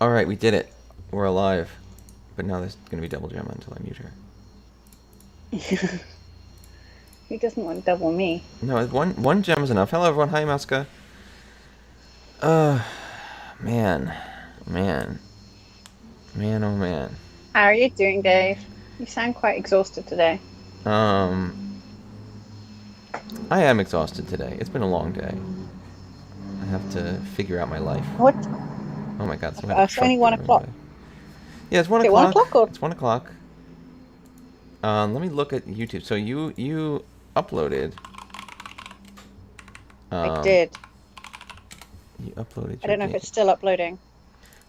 All right, we did it. We're alive. But now there's gonna be double Gemma until I mute her. He doesn't want double me. No, one gem is enough. Hello everyone. Hi Maska. Uh, man, man, man. Oh man. How are you doing, Dave? You sound quite exhausted today. Um, I am exhausted today. It's been a long day. I have to figure out my life. What? Oh my god, some kind of It's only truck one driving o'clock. by. Yeah, it's one Is it 1 o'clock. o'clock or? It's 1 o'clock. Let me look at YouTube. So you uploaded. I Um, did. you uploaded I your don't know if game. it's still uploading.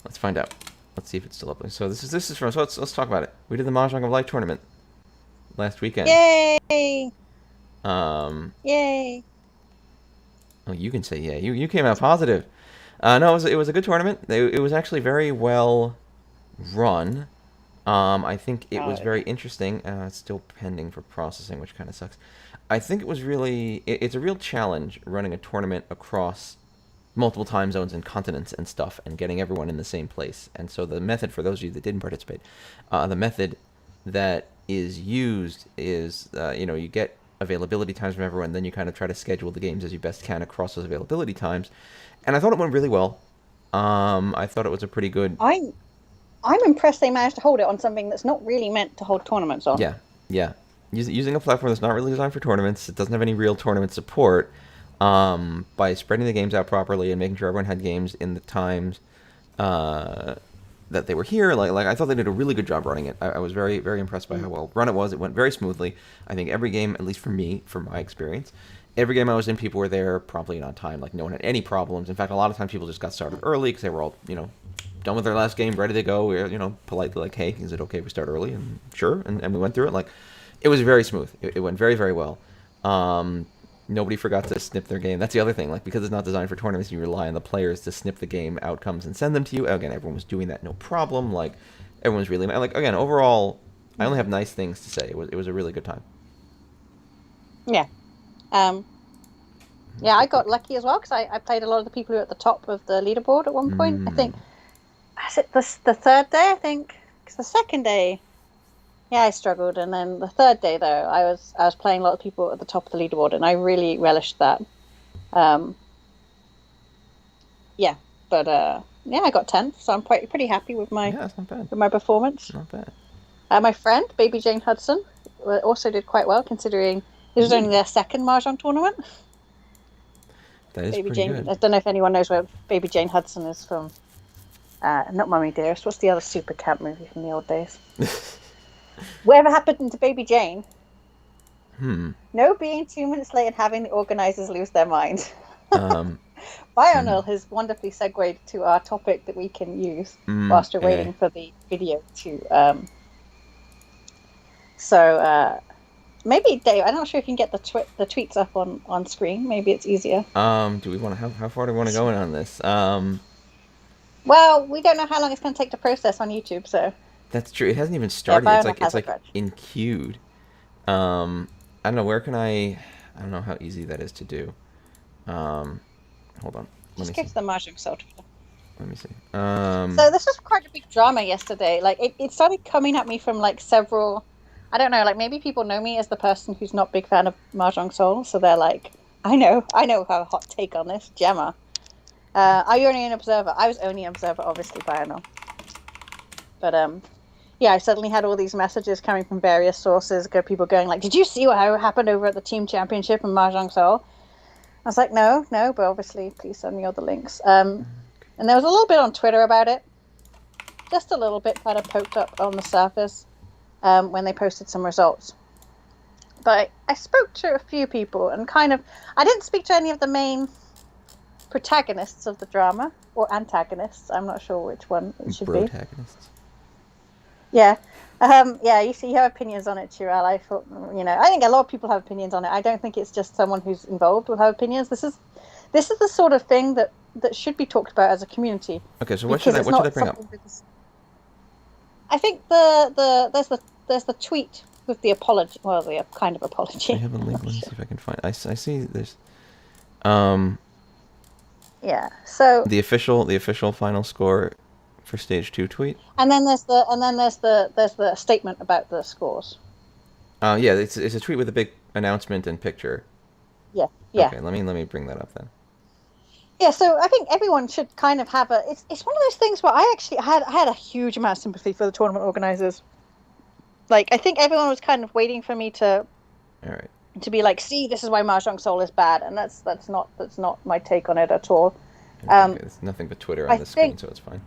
Let's find out. Let's see if it's still uploading. So this is from. So let's talk about it. We did the Mahjong of Life tournament last weekend. Yay! Um, Yay! oh, you can say yeah. You came out positive. No, it was a good tournament. It was actually very well run. I think it was Oh, very interesting. It's still pending for processing, which kind of sucks. I think it was really it's a real challenge running a tournament across multiple time zones and continents and stuff, and getting everyone in the same place. And so the method, for those of you that didn't participate, the method that is used is you get availability times from everyone, then you kind of try to schedule the games as you best can across those availability times. And I thought it went really well. I thought it was a pretty good. I'm I'm impressed they managed to hold it on something that's not really meant to hold tournaments on. Yeah, yeah. Using a platform that's not really designed for tournaments, it doesn't have any real tournament support. By spreading the games out properly and making sure everyone had games in the times uh, that they were here, like I thought they did a really good job running it. I was very very impressed by how Mm. well run it was. It went very smoothly. I think every game, at least for me, from my experience, every game I was in, people were there promptly and on time. Like no one had any problems. In fact, a lot of times people just got started early because they were all done with their last game, ready to go. We were politely like, hey, is it okay if we start early? And sure, and we went through it. Like it was very smooth. It went very very well. Um, Nobody forgot to snip their game. That's the other thing. Like because it's not designed for tournaments, you rely on the players to snip the game outcomes and send them to you. Again, everyone was doing that, no problem. Like everyone was really like again overall. I only have nice things to say. It was a really good time. Yeah. Um, yeah, I got lucky as well because I played a lot of the people who were at the top of the leaderboard at one point. I think, Mm. is it the third day, I think? Because the second day, yeah, I struggled. And then the third day, though, I was playing a lot of people at the top of the leaderboard and I really relished that. Um, yeah, but yeah, I got 10th, so I'm pretty happy Yeah, it's not bad. with my performance. Not bad. My friend, Baby Jane Hudson, also did quite well considering this was only Ooh, their second Mahjong tournament. that is Baby pretty Jane, good. I don't know if anyone knows where Baby Jane Hudson is from. Not Mummy Dearest. What's the other super camp movie from the old days? Whatever happened to Baby Jane? Hmm. No being 2 minutes late and having the organisers lose their mind. Um. Hmm. Bionel has wonderfully segued to our topic that we can use whilst we're Eh. waiting for the video to. So maybe Dave, I'm not sure if you can get the tweets up on screen. Maybe it's easier. Do we want to? How far do we want to go in on this? Well, we don't know how long it's going to take to process on YouTube, so That's true. It hasn't even yeah, started. It's Bionel like it's has a like grudge. in queued. I don't know. Where can I? I don't know how easy that is to do. Um, Hold on. Let Just me go see. to the Mahjong Cell Twitter. Let me see. So this was quite a big drama yesterday. Like it started coming at me from like several. I don't know. Like maybe people know me as the person who's not a big fan of Mahjong Soul, so they're like, I know, have a hot take on this, Gemma. Are you only an observer? I was only an observer, obviously, by now. But yeah, I suddenly had all these messages coming from various sources. People going like, "Did you see what happened over at the team championship in Mahjong Seoul?" I was like, "No, no," but obviously, please send me all the links. And there was a little bit on Twitter about it, just a little bit, kind of poked up on the surface when they posted some results. But I spoke to a few people and kind of, I didn't speak to any of the main protagonists of the drama or antagonists. I'm not sure which one it should be. protagonists. Yeah. Yeah, you have opinions on it, Chirel. I thought, I think a lot of people have opinions on it. I don't think it's just someone who's involved will have opinions. This is the sort of thing that should be talked about as a community Okay, so what should because I it's what should I not bring up? something that's. I think there's the tweet with the apology, well, the kind of I apology. have a link. I'm Let me sure. see if I can find. I see there's um Yeah. So the official final score for stage 2 tweet. And then there's the statement about the scores. Yeah, it's a tweet with a big announcement and picture. Yeah. Okay, let me bring that up then. Yeah, so I think everyone should kind of have it's one of those things where I actually had a huge amount of sympathy for the tournament organizers. Like, I think everyone was kind of waiting for me to All right. to be like, see, this is why Mahjong Soul is bad, and that's not my take on it at all. Okay, there's nothing but Twitter on the screen, so it's fine.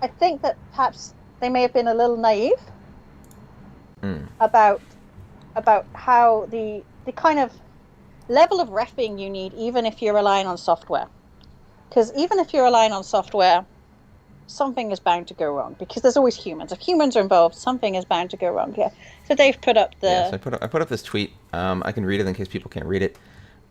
I think that perhaps they may have been a little naive about how the kind of level of reffing you need, even if you're relying on software. Because even if you're relying on software, something is bound to go wrong, because there's always humans. If humans are involved, something is bound to go wrong. Yeah. So Dave put up the. Yes, I put up this tweet. I can read it in case people can't read it.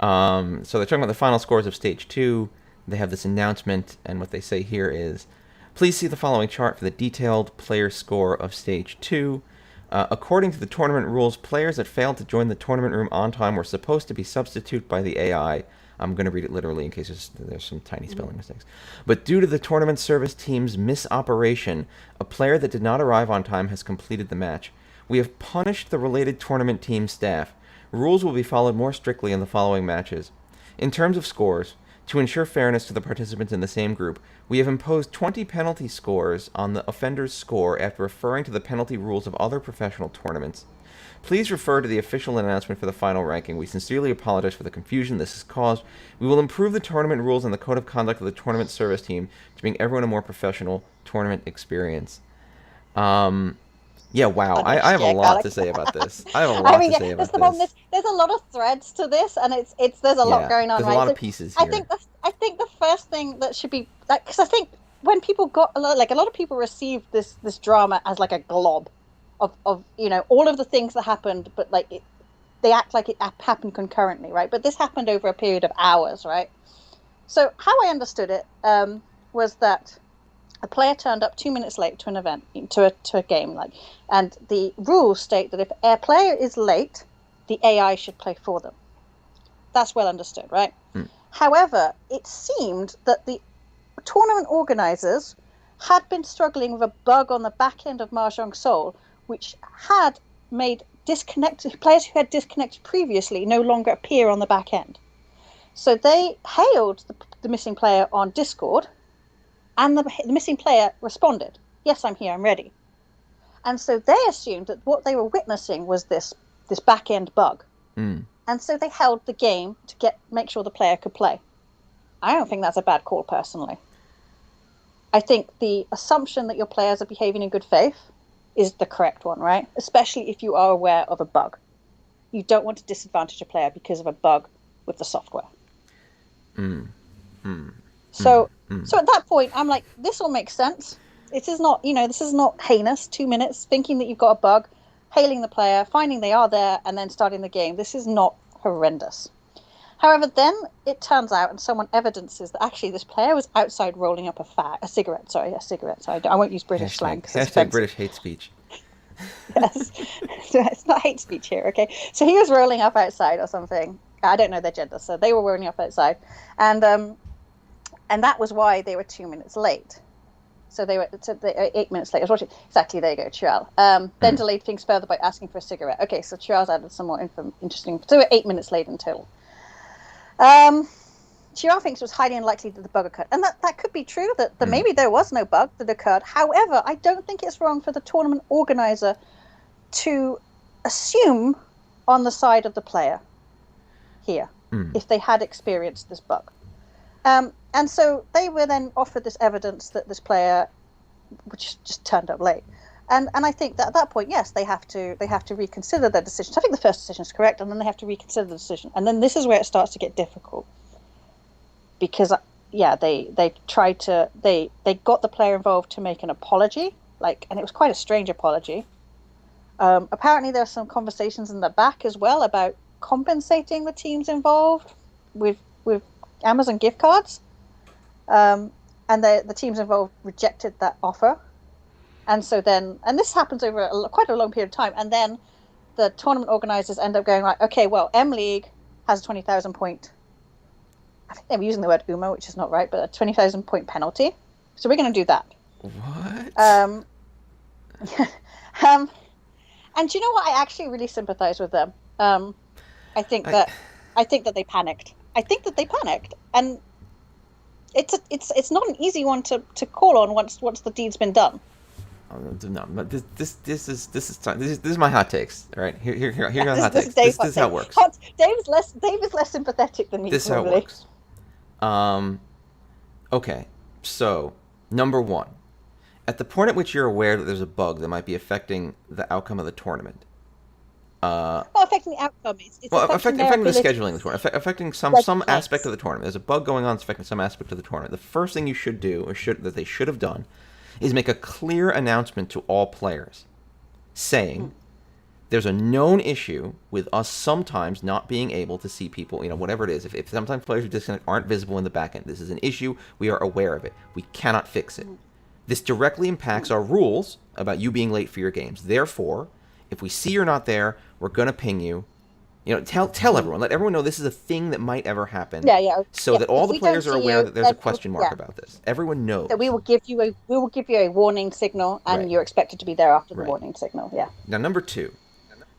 So they're talking about the final scores of stage 2. They have this announcement, and what they say here is, please see the following chart for the detailed player score of stage 2. According to the tournament rules, players that failed to join the tournament room on time were supposed to be substituted by the AI. I'm going to read it literally in case there's some tiny spelling mistakes. But due to the tournament service team's misoperation, a player that did not arrive on time has completed the match. We have punished the related tournament team staff. Rules will be followed more strictly in the following matches. In terms of scores, to ensure fairness to the participants in the same group, we have imposed 20 penalty scores on the offender's score after referring to the penalty rules of other professional tournaments. Please refer to the official announcement for the final ranking. We sincerely apologize for the confusion this has caused. We will improve the tournament rules and the code of conduct of the tournament service team to bring everyone a more professional tournament experience. Yeah, wow. I have a lot to say about this. I have a lot to say about this. There's a lot of threads to this, and there's a lot going on. There's a lot of pieces here. I think the first thing that should be, like, because I think when people got a lot of people received this drama as like a glob of all of the things that happened, but like they act like it happened concurrently, right? But this happened over a period of hours, right? So how I understood it was that a player turned up 2 minutes late to an event, to a game, like, and the rules state that if a player is late, the AI should play for them. That's well understood, right? However, it seemed that the tournament organizers had been struggling with a bug on the back end of Mahjong Soul, which had made players who had disconnected previously no longer appear on the back end. So they hailed the missing player on Discord, and the missing player responded, yes, I'm here, I'm ready. And so they assumed that what they were witnessing was this back-end bug. And so they held the game to make sure the player could play. I don't think that's a bad call, personally. I think the assumption that your players are behaving in good faith is the correct one, right? Especially if you are aware of a bug. You don't want to disadvantage a player because of a bug with the software. So at that point, I'm like, this all makes sense. This is not heinous. 2 minutes, thinking that you've got a bug, hailing the player, finding they are there, and then starting the game. This is not horrendous. However, then it turns out, and someone evidences that actually this player was outside rolling up a cigarette. Sorry, I won't use British slang. Hashtag British hate speech. Yes. So it's not hate speech here, okay? So he was rolling up outside or something. I don't know their gender, so they were rolling up outside. And that was why they were 2 minutes late. So they were 8 minutes late. I was watching. Exactly, there you go, Chiral. Then delayed things further by asking for a cigarette. Okay, so Chiral's added some more interesting. So we're 8 minutes late in total. Chiral thinks it was highly unlikely that the bug occurred. And that could be true, that maybe there was no bug that occurred. However, I don't think it's wrong for the tournament organizer to assume on the side of the player here, if they had experienced this bug. And so they were then offered this evidence that this player, which just turned up late, and I think that at that point, yes, they have to reconsider their decision. I think the first decision is correct, and then they have to reconsider the decision, and then this is where it starts to get difficult, because they got the player involved to make an apology, and it was quite a strange apology. Apparently, there are some conversations in the back as well about compensating the teams involved with Amazon gift cards, and the teams involved rejected that offer, and so then, and this happens over quite a long period of time, and then the tournament organizers end up going like, okay, well, M League has a 20,000 point. I think they were using the word UMA, which is not right, but a 20,000 point penalty. So we're going to do that. What? Um, um, and do you know what? I actually really sympathize with them. I think I that I think that they panicked. I think that they panicked, and it's not an easy one to call on once the deed's been done. no, but this is my hot takes. All right, here are the hot This is takes. Dave's This hot is how it take. works. Dave is less sympathetic than me, This is how it probably. works. Um, okay, so number one, at the point at which you're aware that there's a bug that might be affecting the outcome of the tournament, Not affecting the outcome. It's well, affecting their affecting the ability scheduling of the tournament, affecting to some aspect yes. of the tournament. There's a bug going on that's affecting some aspect of the tournament. The first thing you should do, that they should have done, is make a clear announcement to all players, saying there's a known issue with us sometimes not being able to see people, whatever it is. If sometimes players who disconnect aren't visible in the back end, this is an issue. We are aware of it. We cannot fix it. This directly impacts our rules about you being late for your games. Therefore, if we see you're not there, we're going to ping you. Tell everyone. Let everyone know this is a thing that might ever happen. So that all If the we don't players are see aware you, that there's a then question mark about this. Everyone knows. that we will give you a warning signal, and Right. you're expected to be there after the Right. warning signal. Yeah. Now, number two,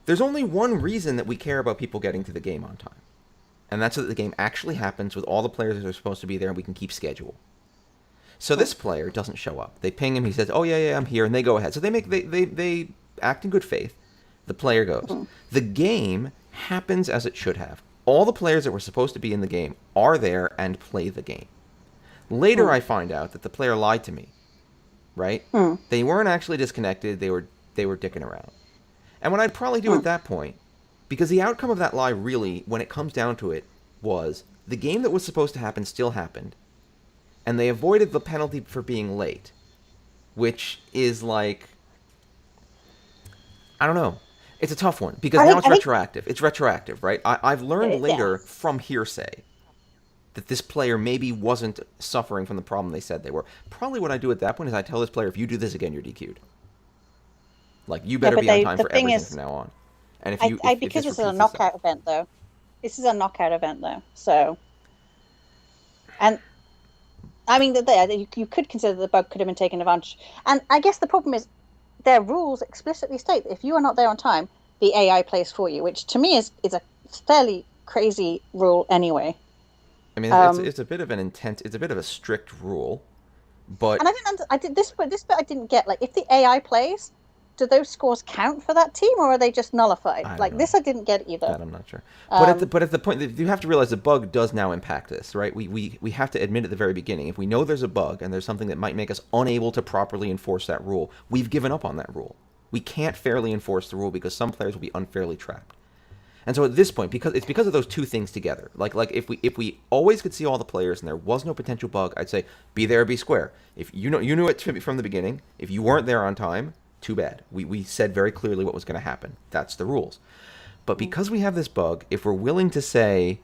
there's only one reason that we care about people getting to the game on time. And that's so that the game actually happens with all the players that are supposed to be there and we can keep schedule. So this player doesn't show up. They ping him. He says, "Oh yeah, I'm here," and they go ahead. So they act in good faith. The player goes. The game happens as it should have. All the players that were supposed to be in the game are there and play the game. Later, I find out that the player lied to me. Right? They weren't actually disconnected. They were dicking around. And what I'd probably do at that point, because the outcome of that lie really, when it comes down to it, was the game that was supposed to happen still happened. And they avoided the penalty for being late, which is like, I don't know. It's a tough one because now it's retroactive. It's retroactive, right? I've learned later from hearsay that this player maybe wasn't suffering from the problem they said they were. Probably what I do at that point is I tell this player, if you do this again, you're DQ'd. Like, you better be on time for everything from now on. And because this is a knockout event, though. This is a knockout event, though. So, and I mean, you could consider the bug could have been taken advantage. And I guess the problem is their rules explicitly state that if you are not there on time, the AI plays for you, which to me is a fairly crazy rule anyway. I mean, it's a bit of it's a bit of a strict rule, but and this bit I didn't get. Like, if the AI plays, do those scores count for that team, or are they just nullified? Like, this I didn't get either. That I'm not sure. But at the point, you have to realize the bug does now impact this, right? We have to admit at the very beginning, if we know there's a bug and there's something that might make us unable to properly enforce that rule, we've given up on that rule. We can't fairly enforce the rule because some players will be unfairly trapped. And so at this point, because of those two things together, like if we always could see all the players and there was no potential bug, I'd say be there or be square. If you knew it from the beginning, if you weren't there on time, too bad. We said very clearly what was going to happen. That's the rules. But because we have this bug, if we're willing to say,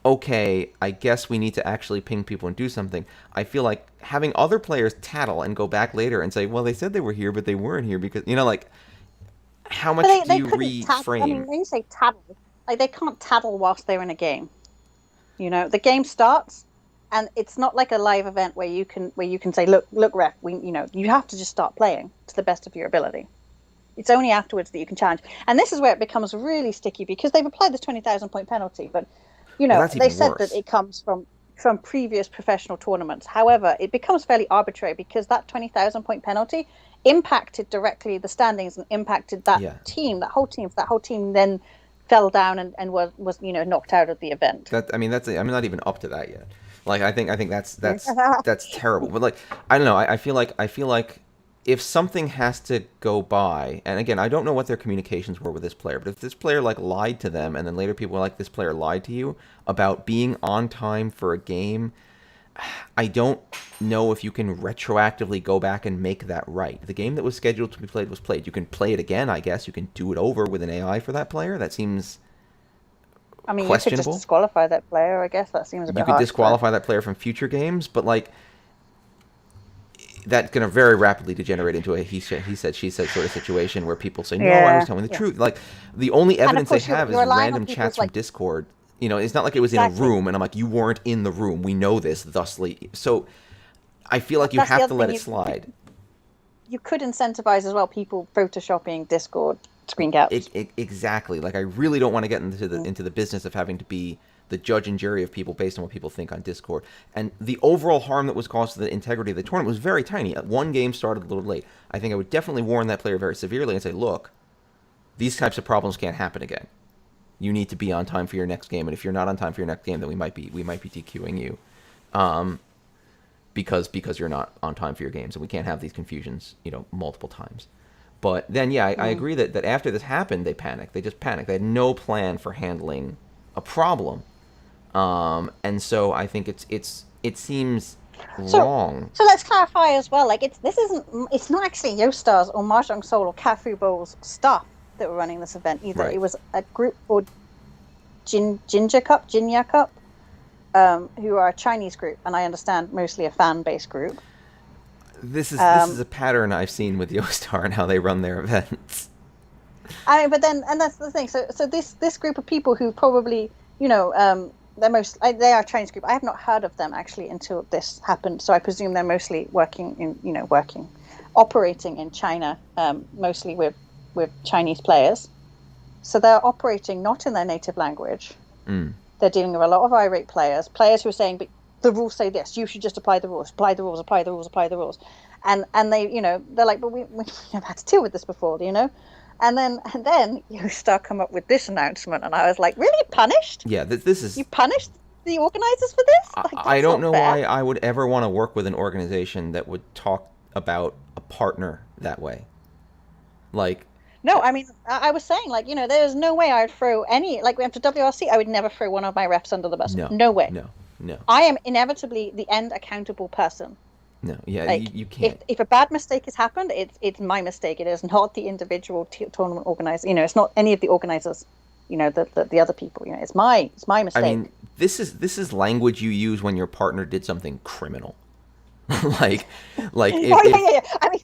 okay, I guess we need to actually ping people and do something, I feel like having other players tattle and go back later and say, well, they said they were here, but they weren't here because, like, how much do you reframe? I mean, when you say tattle, like, they can't tattle whilst they're in a game. The game starts, and it's not like a live event where you can say, look, ref, you have to just start playing to the best of your ability. It's only afterwards that you can challenge. And this is where it becomes really sticky because they've applied this 20,000 point penalty, but they said that it comes from previous professional tournaments. However, it becomes fairly arbitrary because that 20,000 point penalty impacted directly the standings and impacted that team, that whole team. That whole team then fell down and was knocked out of the event. I'm not even up to that yet. Like, I think that's terrible. But, like, I don't know. I feel like if something has to go by, and again, I don't know what their communications were with this player, but if this player like lied to them, and then later people were like, this player lied to you about being on time for a game, I don't know if you can retroactively go back and make that right. The game that was scheduled to be played was played. You can play it again, I guess. You can do it over with an AI for that player. That seems questionable. You could just disqualify that player, I guess. That seems a bit harsh. You could disqualify that player from future games, but, like, that's going to very rapidly degenerate into a he said, she said sort of situation where people say, no, I was telling the truth. Like, the only evidence they have is random chats from Discord. It's not like it was in a room, and I'm like, you weren't in the room. We know this, thusly. So I feel like you have to let it slide. you could incentivize as well people photoshopping Discord screen caps. Exactly. Like I really don't want to get Mm. into the business of having to be the judge and jury of people based on what people think on Discord. And the overall harm that was caused to the integrity of the tournament was very tiny. One game started a little late. I think I would definitely warn that player very severely and say, look, these types of problems can't happen again. You need to be on time for your next game, and if you're not on time for your next game, then we might be DQing you, because you're not on time for your games, and we can't have these confusions, multiple times. But then, yeah, I agree that after this happened, they panicked. They just panicked. They had no plan for handling a problem, and so I think it seems wrong. So let's clarify as well. Like it's not actually Yostar's or Mahjong Soul or Cafu Bowl's staff that were running this event either. Right. It was a group called Jinya Cup, who are a Chinese group, and I understand mostly a fan-based group. This is a pattern I've seen with Yostar and how they run their events. I mean, but then, and that's the thing. So this group of people who probably, they are a Chinese group. I have not heard of them actually until this happened. So I presume they're mostly operating in China, mostly with Chinese players. So they're operating not in their native language. Mm. They're dealing with a lot of irate players who are saying, but the rules say this, you should just apply the rules, apply the rules. And they, they're like, but we've never had to deal with this before, And then Yostar come up with this announcement, and I was like, really, punished? Yeah, this is... You punished the organizers for this? Like, I don't know why I would ever want to work with an organization that would talk about a partner that way. Like... No, I mean, I was saying, like, there's no way I'd throw any, like, after WRC, I would never throw one of my refs under the bus. No way. No. I am inevitably the end accountable person. No, yeah, like, you can't. If a bad mistake has happened, it's my mistake. It is not the individual tournament organizer. It's not any of the organizers. The other people. It's my mistake. I mean, this is language you use when your partner did something criminal. like yeah. I mean,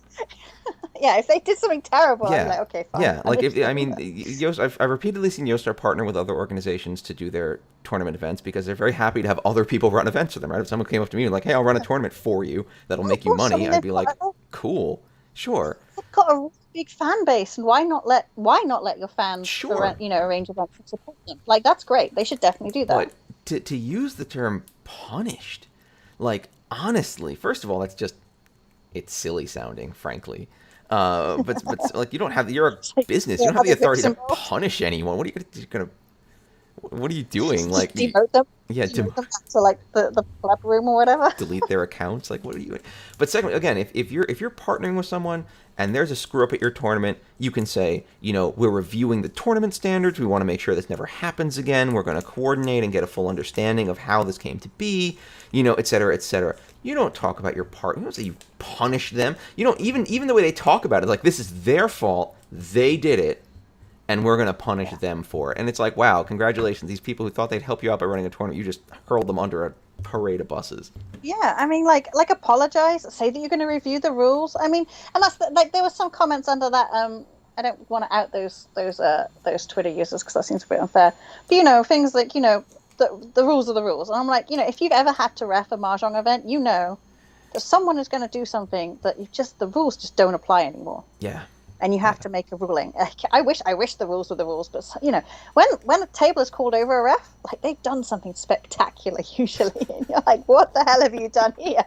yeah, if they did something terrible, yeah, I'm like, okay, fine. Yeah, like I've repeatedly seen Yostar partner with other organizations to do their tournament events because they're very happy to have other people run events for them, right? If someone came up to me and like, hey, I'll run a tournament for you that'll make you money, I'd be like, cool, sure. They've got a big fan base, and why not let your fans arrange events and support them? Like, that's great. They should definitely do that. But to use the term punished, like, honestly, first of all, it's silly sounding, frankly. But like, you're a business. You don't have the authority to punish anyone. What are you doing? Like, demote them? Yeah, demote them to like the club room or whatever. Delete their accounts. Like, what are you? But secondly, again, if you're partnering with someone and there's a screw up at your tournament, you can say, we're reviewing the tournament standards. We want to make sure this never happens again. We're going to coordinate and get a full understanding of how this came to be, et cetera, et cetera. You don't talk about your partner. You don't say you punish them. You don't even the way they talk about it, like, this is their fault. They did it, and we're going to punish them for it. And it's like, wow, congratulations. These people who thought they'd help you out by running a tournament, you just hurled them under a parade of buses. Yeah, I mean, like apologize, say that you're going to review the rules. I mean, and that's there were some comments under that. I don't want to out those Twitter users because that seems a bit unfair. But things like the rules are the rules, and I'm like, if you've ever had to ref a Mahjong event, that someone is going to do something that the rules just don't apply anymore. Yeah. And you have to make a ruling. I wish the rules were the rules, but when a table is called over a ref, like, they've done something spectacular usually, and you're like, what the hell have you done here?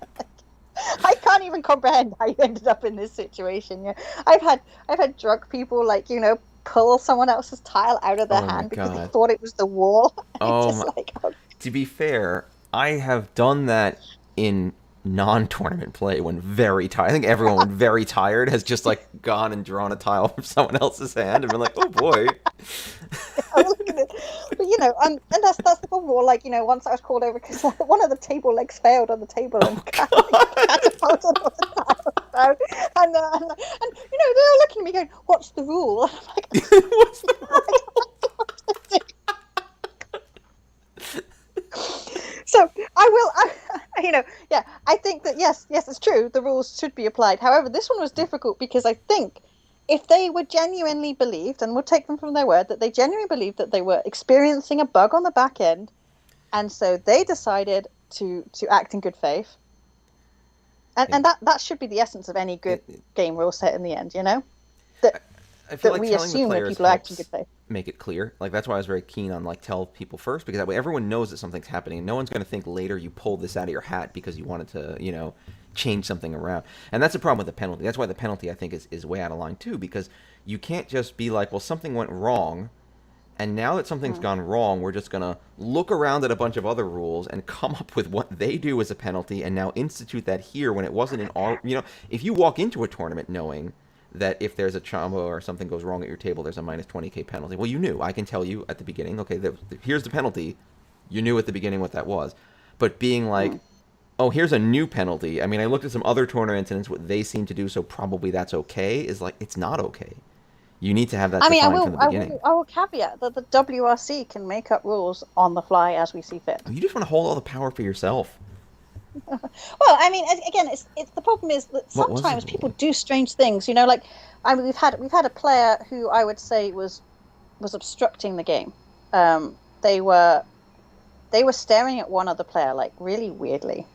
I can't even comprehend how you ended up in this situation. I've had drunk people pull someone else's tile out of their hand because they thought it was the wall. To be fair, I have done that in non-tournament play when very tired. I think everyone when very tired has just gone and drawn a tile from someone else's hand and been like, oh boy. But and that's the problem. Once I was called over because one of the table legs failed on the table and catapulted on the tile. And they're looking at me going, what's the rule? And I'm like, what's the rule? So I think that yes, it's true. The rules should be applied. However, this one was difficult because I think if they were genuinely believed, and we'll take them from their word, that they genuinely believed that they were experiencing a bug on the back end, and so they decided to act in good faith. And that should be the essence of any good game rule set in the end, you know? That I feel that like we telling the assume that players people act in good helps faith. make it clear. Like that's why I was very keen on like tell people first because that way everyone knows that something's happening. No one's going to think later you pulled this out of your hat because you wanted to, change something around. And that's the problem with the penalty. That's why the penalty I think is way out of line too because you can't just be like, well, something went wrong. And now that something's Mm. gone wrong, we're just going to look around at a bunch of other rules and come up with what they do as a penalty and now institute that here when it wasn't in our. If you walk into a tournament knowing that if there's a combo or something goes wrong at your table, there's a minus 20k penalty. Well, you knew. I can tell you at the beginning, okay, here's the penalty. You knew at the beginning what that was. But being like, Mm. oh, here's a new penalty. I mean, I looked at some other tournaments and it's what they seem to do, so probably that's okay, is like, it's not okay. You need to have that I mean, defined from the beginning. I will caveat that the WRC can make up rules on the fly as we see fit. You just want to hold all the power for yourself. Well, I mean, again, it's the problem is that What was sometimes the people rule? do strange things. Like I mean, we've had a player who I would say was obstructing the game. They were staring at one other player like really weirdly.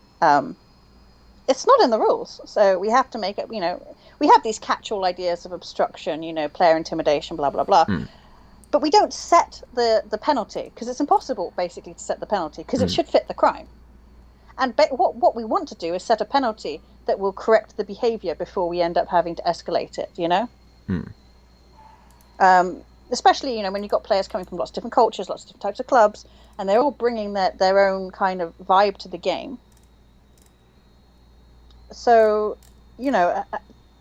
It's not in the rules, so we have to make it. We have these catch-all ideas of obstruction, player intimidation, blah blah blah. Hmm. But we don't set the penalty because it's impossible basically to set the penalty because it should fit the crime. And what we want to do is set a penalty that will correct the behavior before we end up having to escalate it, Hmm. Especially, when you've got players coming from lots of different cultures, lots of different types of clubs, and they're all bringing their own kind of vibe to the game. So, a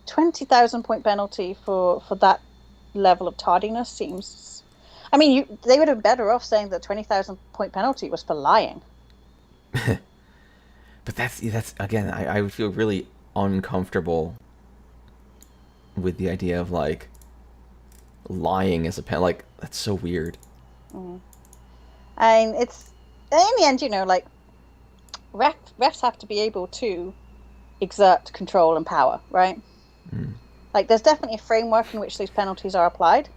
20,000 point penalty for that level of tardiness seems... I mean, they would have been better off saying that 20,000 point penalty was for lying. But that's again, I would feel really uncomfortable with the idea of like lying as a pen. Like that's so weird. Mm. And it's in the end, like refs have to be able to exert control and power, right? Mm. Like there's definitely a framework in which these penalties are applied.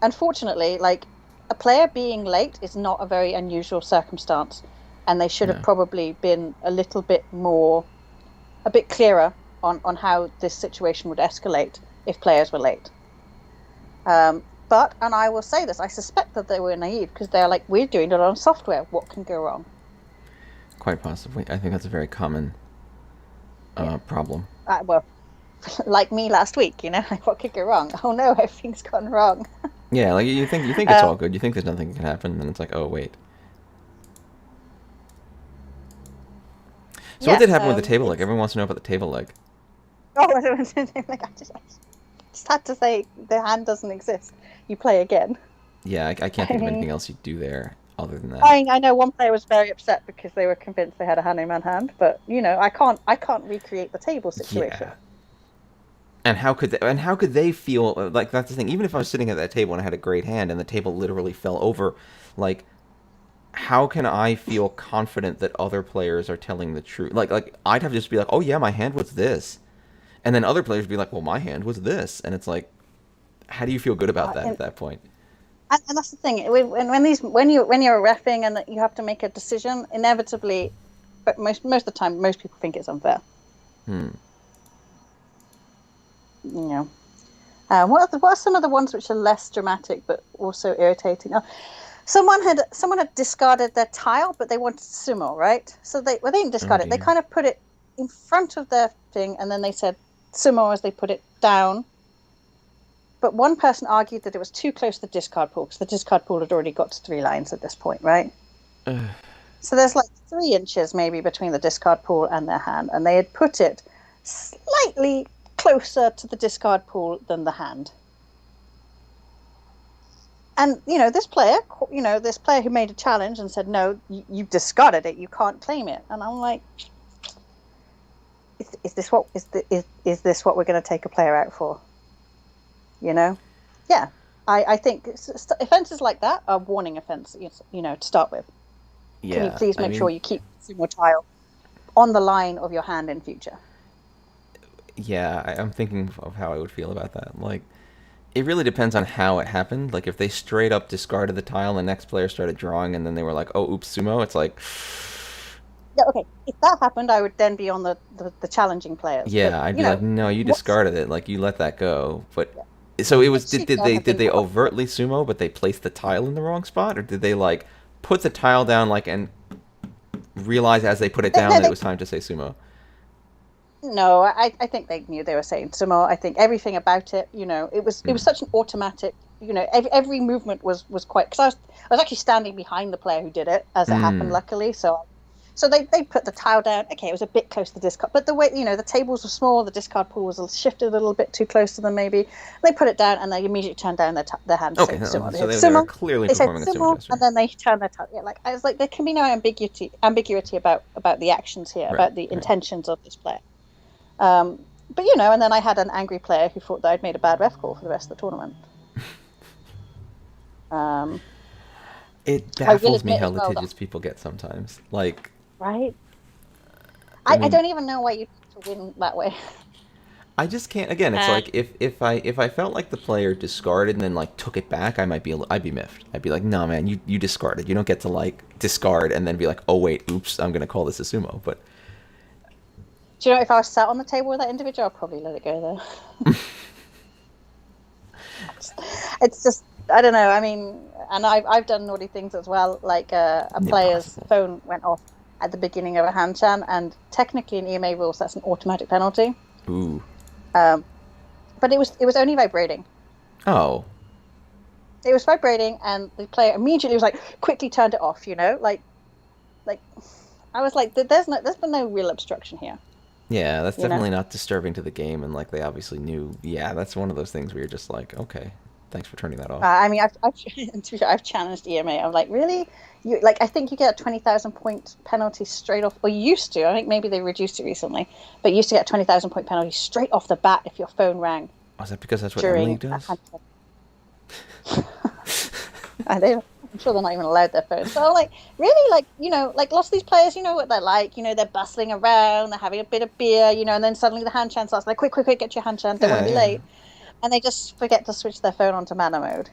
Unfortunately, like a player being late is not a very unusual circumstance, and they should have probably been a bit clearer on how this situation would escalate if players were late. But I will say this, I suspect that they were naive because they're like, we're doing it on software. What can go wrong? Quite possibly. I think that's a very common problem. Well, like me last week, like what could go wrong? Oh no, everything's gone wrong. Yeah, like you think it's all good. You think there's nothing that can happen, and then it's like, oh wait. So what did happen with the table leg? Everyone wants to know about the table leg. Oh, like, I just had to say the hand doesn't exist. You play again. Yeah, I can't think of anything else you do there other than that. I know one player was very upset because they were convinced they had a Hanuman hand, but I can't recreate the table situation. Yeah. And how could they feel like that's the thing? Even if I was sitting at that table and I had a great hand and the table literally fell over, like how can I feel confident that other players are telling the truth? Like I'd have to just be like, oh yeah, my hand was this, and then other players would be like, well, my hand was this, and it's like, how do you feel good about that at that point? And that's the thing. When you're reffing and you have to make a decision, inevitably, but most of the time, most people think it's unfair. What are some of the ones which are less dramatic but also irritating? Oh, someone had discarded their tile, but they wanted sumo, right? So they didn't discard it. They kind of put it in front of their thing, and then they said sumo as they put it down. But one person argued that it was too close to the discard pool because the discard pool had already got to 3 lines at this point, right? So there's like 3 inches maybe between the discard pool and their hand, and they had put it slightly closer to the discard pool than the hand. And this player who made a challenge and said, no, you discarded it, you can't claim it. And I'm like, is this what we're going to take a player out for? Yeah. I think offences like that are warning offences, to start with. Yeah. Can you please make sure you keep sumo tile on the line of your hand in future? Yeah, I'm thinking of how I would feel about that. Like, it really depends on how it happened. Like, if they straight up discarded the tile and the next player started drawing and then they were like, oh, oops, sumo, it's like, Yeah, okay. If that happened, I would then be on the challenging players. But Yeah, I'd be like, no, you what's discarded it. Like you let that go. But yeah, so it was. what's Did, she did they gonna did be they watching? overtly sumo, but they placed the tile in the wrong spot, or did they like put the tile down like and realize as they put it down No, that it they was time to say sumo? no. I think they knew they were saying sumo. I think everything about it. It was Mm. such an automatic. Every movement was quite because I was actually standing behind the player who did it as it happened. Mm. Luckily, so they put the tile down. Okay, it was a bit close to the discard, but the way the tables were small, the discard pool was shifted a little bit too close to them. Maybe they put it down and they immediately turned down their hands Okay, saying sumo. They so hit they were sumo. clearly They said performing a sumo sumo, and gesture. then they turned their tile. Yeah, like I was like, there can be no ambiguity about the actions here, Right, about the right. intentions of this player. But and then I had an angry player who thought that I'd made a bad ref call for the rest of the tournament. Um, It I will baffles me admit how as well that litigious people get sometimes. Like, right. I I mean, don't even know why you need to win that way. I just can't. Again, it's Uh, like if I felt like the player discarded and then like took it back, I'd be miffed. I'd be like, no man, you discarded. You don't get to like discard and then be like, oh wait, oops, I'm gonna call this a sumo. But Do you know if I was sat on the table with that individual, I'd probably let it go there. It's just I don't know. I mean, and I've done naughty things as well. Like a player's impossible. phone went off at the beginning of a hand chan, and technically in EMA rules that's an automatic penalty. Ooh. Um, but it was only vibrating. Oh. It was vibrating, and the player immediately was like quickly turned it off. Like I was like, there's been no real obstruction here. Yeah, that's You know. definitely not disturbing to the game, and like they obviously knew. Yeah, that's one of those things where you're just like, okay, thanks for turning that off. I mean, I've challenged EMA. I'm like, really? You like? I think you get a 20,000 point penalty straight off. Or you used to. I think maybe they reduced it recently, but you used to get a 20,000 point penalty straight off the bat if your phone rang Was that because that's what N during League a does? hand. And I'm sure they're not even allowed their phones. So I'm like, really? Like, like lots of these players, you know what they're like. They're bustling around, they're having a bit of beer, and then suddenly the hand chant starts like, quick, quick, quick, get your hand chant. Don't want Yeah, to be yeah. late, and they just forget to switch their phone onto mana mode.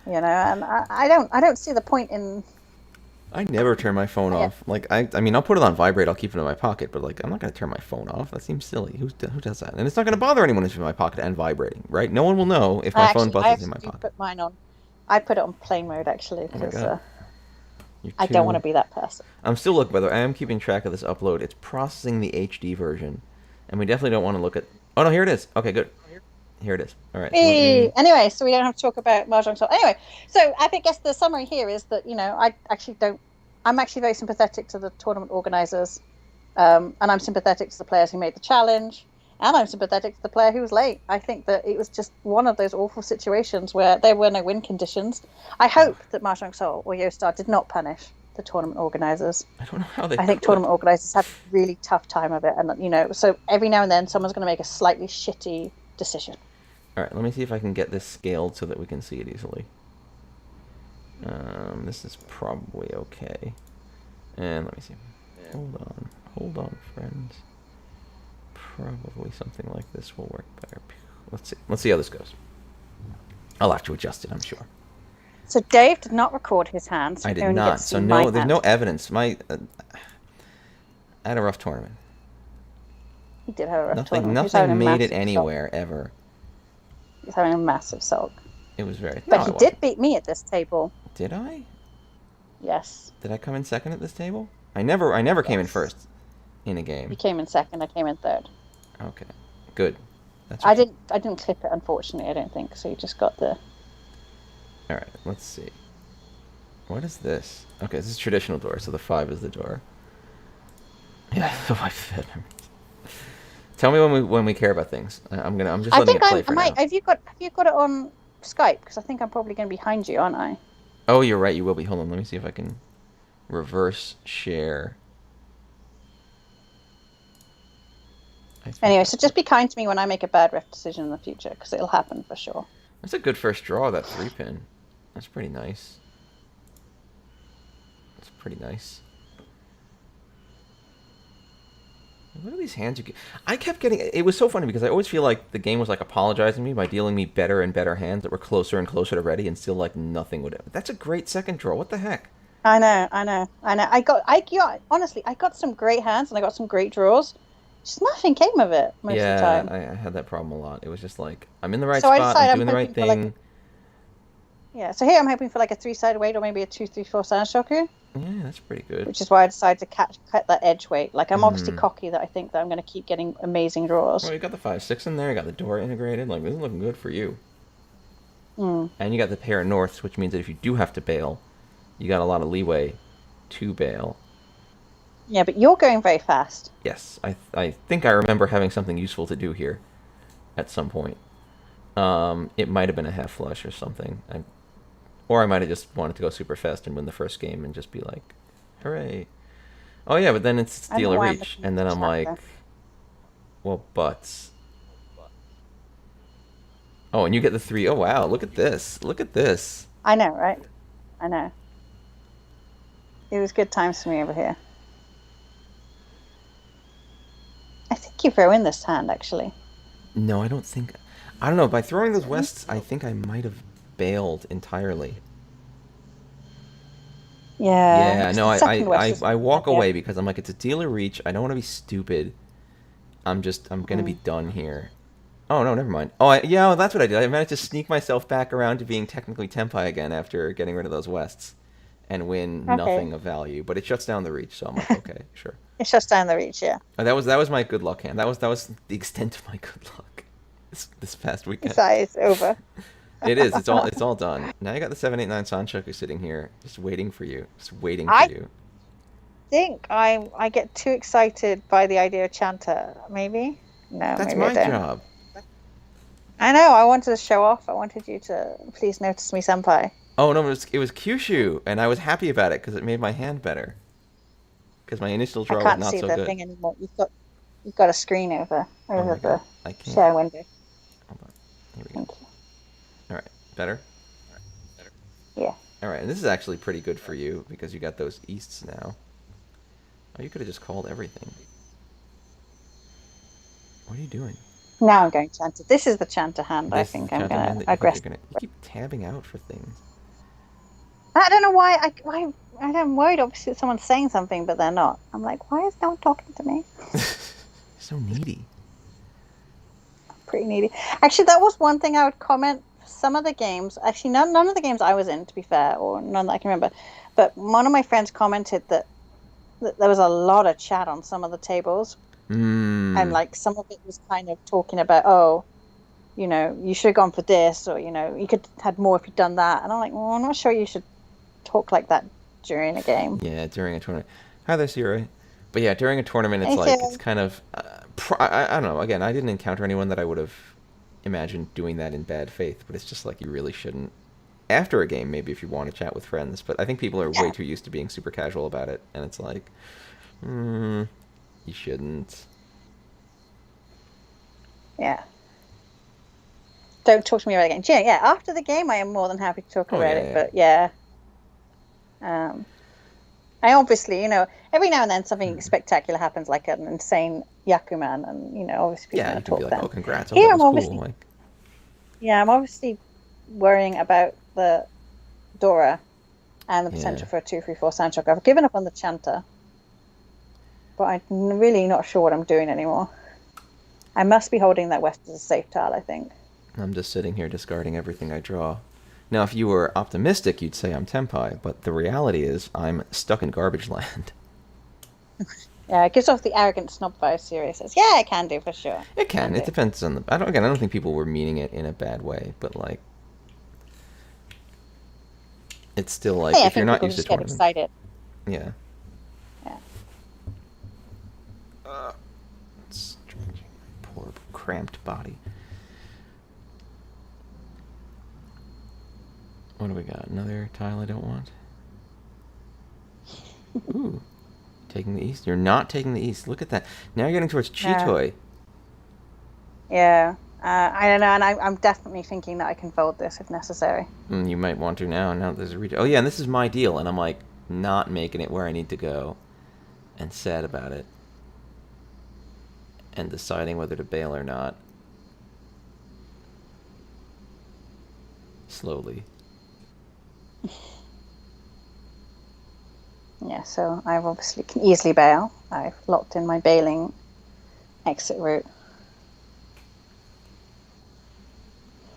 And I don't see the point in. I never turn my phone Yeah, off. Like I mean, I'll put it on vibrate. I'll keep it in my pocket, but like I'm not gonna turn my phone off. That seems silly. Who does that? And it's not gonna bother anyone if it's in my pocket and vibrating, right? No one will know if my phone I buzzes in actually my do pocket. put mine on. I put it on plane mode actually Oh my because god, you're I don't want too. to be that person. I'm still looking. By the way, I am keeping track of this upload. It's processing the HD version, and we definitely don't want to look at. Oh no, here it is. Okay, good. Here it is. All right. So let me. Anyway, so we don't have to talk about Mahjong. So anyway, so I think guess the summary here is that I actually don't. I'm actually very sympathetic to the tournament organizers, and I'm sympathetic to the players who made the challenge, and I'm sympathetic to the player who was late. I think that it was just one of those awful situations where there were no win conditions. I Oh, hope that Mahjong Seoul or Yostar did not punish the tournament organizers. I don't know how they I think could. tournament organizers have a really tough time of it, and so every now and then someone's going to make a slightly shitty decision. All right. Let me see if I can get this scaled so that we can see it easily. This is probably okay. And let me see. Hold on, friends. Probably something like this will work better. Let's see how this goes. I'll have to adjust it, I'm sure. So Dave did not record his hands. I You did only get not. to So see my no, there's no hand. evidence. I had a rough tournament. He did have a rough Nothing, tournament. He was having a nothing made it massive sulk. anywhere ever. He was having a massive sulk. It was very. No, But I he did wasn't. beat me at this table. Did I? Yes. Did I come in second at this table? I never came in Yes. first in a You game. came in second. I came in third. Okay, good. That's I okay. didn't. I didn't clip it, unfortunately. I don't think so. You just got the. All right, let's see. What is this? Okay, this is traditional door, so the 5 is the door. Yeah, the 5 fit. Tell me when we care about things. I'm just I letting think it play I for might. now. Have you got it on Skype? Because I think I'm probably going to be behind you, aren't I? Oh, you're right. You will be. Hold on. Let me see if I can reverse share. I think Anyway, that so just be kind to me when I make a bad ref decision in the future, because it'll happen for sure. that's a good first draw. That 3-pin. That's pretty nice. That's pretty nice. What are these hands you get? I kept getting. It was so funny because I always feel like the game was like apologizing to me by dealing me better and better hands that were closer and closer to ready, and still like nothing would. That's a great second draw. What the heck? I know, I know, I know. Honestly, I got some great hands and I got some great draws. Just nothing came of it most of the Yeah, time. I had that problem a lot. It was just like, I'm in the right So I spot, I'm decided I'm doing the right hoping for like a thing. yeah. So here I'm hoping for like a three-sided weight or maybe a 2, 3, 4 Sandshoku, Yeah, that's pretty good. which is why I decided to cut that edge weight. Like I'm obviously Mm. cocky that I think that I'm going to keep getting amazing Well, draws. you got the 5-6 in there, you got the door integrated. Like, this is looking good for you. Mm. And you got the pair of norths, which means that if you do have to bail, you got a lot of leeway to bail. Yeah, but you're going very fast. Yes, I think I remember having something useful to do here at some point. It might have been a half flush or something. Or I might have just wanted to go super fast and win the first game and just be like, hooray. Oh yeah, but then it's I don't steal know a why I'm reach. looking at And the then I'm chat like, though. well, butts. Oh, and you get the 3. Oh wow, look at this. Look at this. I know, right? I know. It was good times for me over here. I think you throw in this hand actually. No, I don't think. I don't know. By throwing those Really? wests, I think I might have bailed entirely. Yeah, Yeah, because no, the I, second I, West I, is I bad, walk yeah. away because I'm like, it's a dealer reach. I don't want to be stupid. I'm gonna be Mm. done here. Oh no, never mind. Oh, yeah, well, that's what I did. I managed to sneak myself back around to being technically Tenpai again after getting rid of those wests, and win Okay. nothing of value. But it shuts down the reach, so I'm like, okay, sure. It shuts down the reach, yeah. That was my good luck hand. That was the extent of my good luck this past weekend. It's over. It is. It's all done. Now you got the 789 Sanchoku sitting here, just waiting for you, just waiting for I you. think I get too excited by the idea of Chanta. Maybe? No, That's maybe I my don't. job. I know, I wanted to show off. I wanted you to please notice me, senpai. Oh no, it was Kyushu, and I was happy about it because it made my hand better. Because my initial I draw was can't not see so the good. thing anymore. You've got a screen Oh over my god, the I can't. share window. Hold on. Here we go. Thank you. All right, better. Yeah. All right, and this is actually pretty good for you because you got those easts now. Oh, you could have just called everything. What are you doing? Now I'm going Chanta. This is the Chanta hand I This is think the I'm counter gonna hand that you think you're aggressively. gonna. You keep tabbing out for things. I don't know why I'm worried. Obviously, someone's saying something, but they're not. I'm like, why is no one talking to me? So needy. Pretty needy. Actually, that was one thing I would comment. Some of the games, actually, none of the games I was in, to be fair, or none that I can remember. But one of my friends commented that there was a lot of chat on some of the tables, and Mmm. like some of it was kind of talking about, oh, you should have gone for this, or you could had more if you'd done that. And I'm like, well, I'm not sure you should talk like that during a game. Yeah, during a tournament. Hi there, Siri. But yeah, during a tournament, it's like it's Okay. kind of. I don't know. Again, I didn't encounter anyone that I would have imagined doing that in bad faith, but it's just like you really shouldn't. After a game, maybe if you want to chat with friends, but I think people are way Yeah. too used to being super casual about it, and it's like, mm, you shouldn't. Yeah. Don't talk to me about the game. Yeah, yeah. After the game, I am more than happy to talk Oh about yeah, it. yeah. But yeah, um, I obviously, every now and then something spectacular happens, like an insane Yakuman, and obviously people Yeah, are you going to can be talk like, oh, then. congrats, oh, Here, that I'm was cool. obviously, Like, yeah, I'm obviously worrying about the Dora and the yeah. potential for a 2, 3, 4 soundtrack. I've given up on the Chanta, but I'm really not sure what I'm doing anymore. I must be holding that West as a safe tile, I think. I'm just sitting here discarding everything I draw. Now, if you were optimistic, you'd say I'm Tenpai, but the reality is I'm stuck in garbage land. Yeah, it gives off the arrogant snob vibe. Serious says, yeah, I can do for sure. It Can can. It do. depends on the. I don't think people were meaning it in a bad way, but like, it's still like Hey, I if you're think not people used to just get tournaments. excited. Yeah. Yeah. Stretching my poor cramped body. What do we got? Another tile I don't want. Ooh, taking the east. You're not taking the east. Look at that. Now you're getting towards No. Chitoi. Yeah. I don't know, and I'm definitely thinking that I can fold this if necessary. You might want to now. Now there's a reach. Oh yeah, and this is my deal, and I'm like not making it where I need to go, and sad about it, and deciding whether to bail or not. Slowly. Yeah, so I obviously can easily bail. I've locked in my bailing exit route.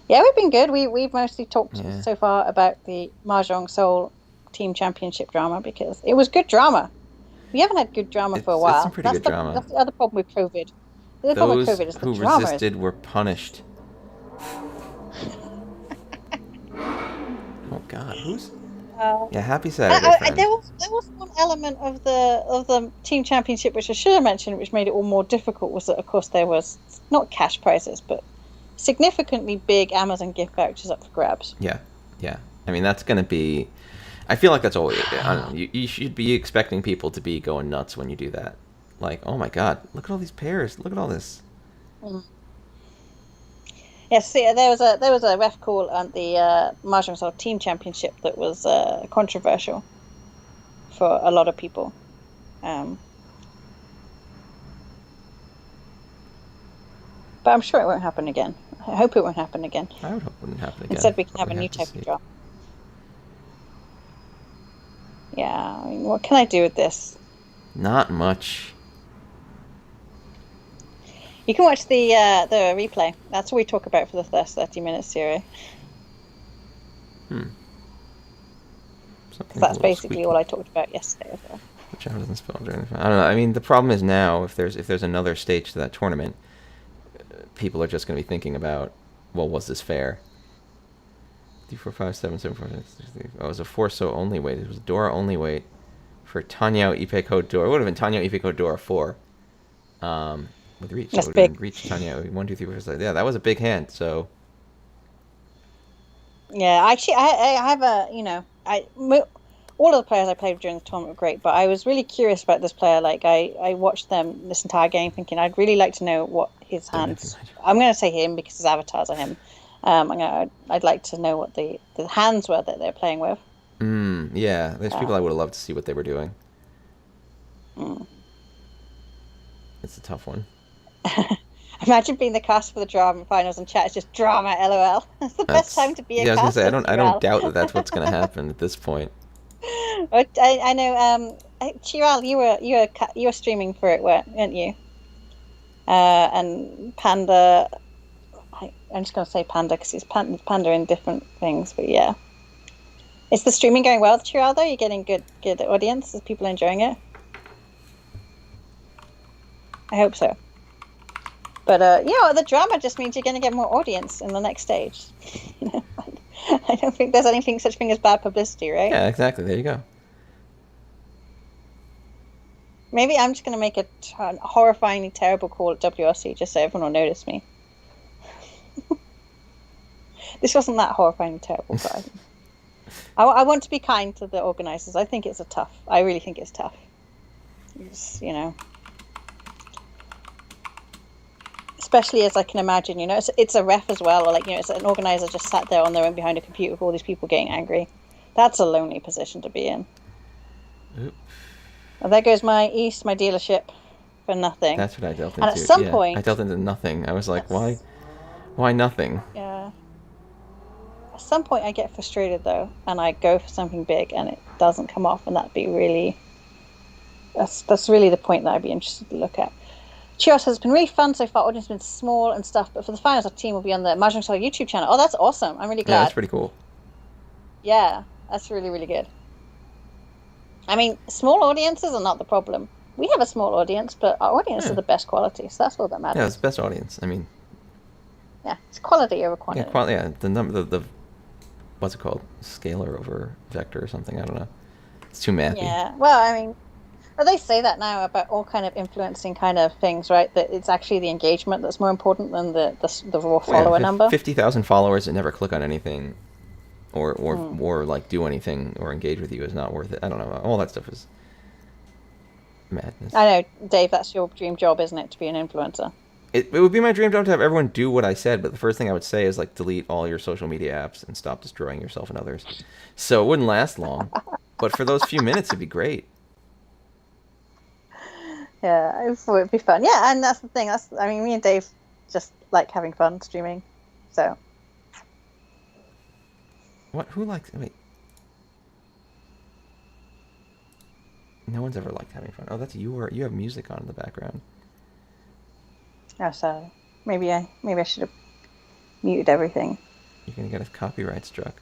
Yeah, we've been good. We've mostly talked Yeah. so far about the Mahjong Seoul Team Championship drama because it was good drama. We haven't had good drama for a It's some while. pretty good drama. That's the other problem with COVID. The other problem with Those COVID is the who drama is. resisted were punished. Oh God, who's? Uh, Yeah, happy Saturday, friend. there was one element of the team championship which I should have mentioned, which made it all more difficult. Was that of course there was not cash prizes, but significantly big Amazon gift vouchers up for grabs. Yeah, yeah. I mean, that's gonna be. I feel like that's always. I don't know. You should be expecting people to be going nuts when you do that. Like, oh my God, look at all these pairs. Look at all this. Mm. Yes, see, there was a ref call on the Mahjong Seoul Team Championship that was controversial for a lot of people. Um, but I'm sure it won't happen again. I hope it won't happen again. I would hope it wouldn't happen again. Instead, we can But have a we new have to type see. of drama. Yeah, I mean, what can I do with this? Not much. You can watch the replay. That's what we talk about for the first 30 minutes, Siri. Hmm. Because Something's a that's little basically squeaky. all I talked about yesterday as well. The child doesn't spell during the. I don't know. I mean, the problem is now if there's another stage to that tournament, people are just going to be thinking about, well, was this fair? 3, 4, 5, 7, 7, 4, 6, 6, 3. Oh, it was a 4 so only weight. It was Dora only weight for Tanyao Ipe code Dora. It would have been Tanyao Ipe code Dora 4. With Riichi. So it That's would have big. been Riichi Tanyao 1, 2, 3, 4, 5. Yeah, that was a big hand. So Yeah, actually, I have a, all of the players I played during the tournament were great, but I was really curious about this player. Like, I watched them this entire game thinking I'd really like to know what his don't have to hands. imagine. I'm going to say him because his avatars are him. I'd like to know what the hands were that they're playing with. Yeah, there's people I Um, would have loved to see what they were doing. mm. It's a tough one. Imagine being the cast for the drama finals and chat is just drama, lol. It's the best time to be a Yeah, I was gonna say caster, I don't Chiral. doubt that that's what's gonna happen at this point. I know. Chiral, you were streaming for it, weren't you? And Panda. I'm just gonna say Panda because it's Panda in different things, but yeah. Is the streaming going well, Chiral? Though you're getting good audience. Is people enjoying it? I hope so. But the drama just means you're going to get more audience in the next stage. you know, I don't think there's anything such thing as bad publicity, right? Yeah, exactly. There you go. Maybe I'm just going to make a horrifyingly terrible call at WRC just so everyone will notice me. This wasn't that horrifyingly terrible, but I want to be kind to the organizers. I think it's I really think it's tough. It's, especially as I can imagine, it's a ref as well, or like, it's an organizer just sat there on their own behind a computer with all these people getting angry. That's a lonely position to be in. Oop. Well, there goes my dealership for nothing. That's what I dealt And into. at some Yeah, point, I dealt into nothing. I was like, why nothing? yeah. At some point, I get frustrated though, and I go for something big, and it doesn't come off, and that'd be really. That's really the point that I'd be interested to look at. Chios has been really fun so far. Audience has been small and stuff, but for the finals, our team will be on the Mahjong Seoul YouTube channel. Oh, that's awesome! I'm really glad. Yeah, that's pretty cool. Yeah, that's really, really good. I mean, small audiences are not the problem. We have a small audience, but our audience are the best quality, so that's all that matters. Yeah, it's the best audience. I mean, yeah, it's quality over quantity. Yeah, the number, the what's it called? Scalar over vector or something. I don't know. It's too mathy. Yeah, well, I mean, they say that now about all kind of influencing kind of things, right? That it's actually the engagement that's more important than the raw follower number. 50,000 followers that never click on anything, or like do anything or engage with you is not worth it. I don't know. All that stuff is madness. I know, Dave. That's your dream job, isn't it? To be an influencer. It would be my dream job to have everyone do what I said, but the first thing I would say is like delete all your social media apps and stop destroying yourself and others. So it wouldn't last long, but for those few minutes, it'd be great. Yeah, it would be fun. Yeah, and that's the thing. I mean, me and Dave just like having fun streaming. So. What? Who likes? Wait. No one's ever liked having fun. Oh, that's you have music on in the background. Oh, sorry. Maybe I should have muted everything. You're gonna get a copyright struck.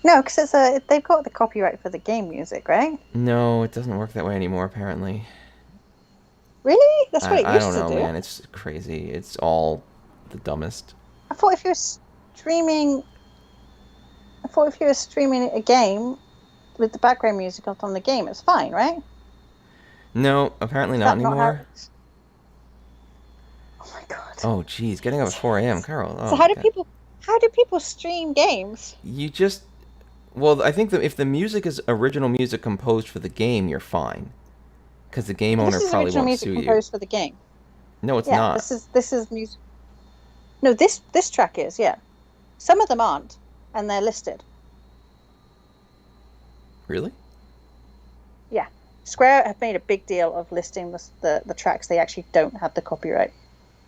No, because they've got the copyright for the game music, right? No, it doesn't work that way anymore, apparently. Really? That's what it I used don't to know, do. man. It's crazy. It's all the dumbest. I thought if you're streaming, I thought if you were streaming a game with the background music on the game, it's fine, right? No, apparently Is not that not how anymore. it is? Oh my god. Oh, geez. Getting up at 4 a.m., Carl. So Oh, my God. how do people stream games? You just... Well, I think that if the music is original music composed for the game, you're fine. Because the game owner This is probably original won't music sue you. composed for the game. No, it's Yeah, not. this is music. No, this track is, yeah. Some of them aren't, and they're listed. Really? Yeah. Square have made a big deal of listing the tracks they actually don't have the copyright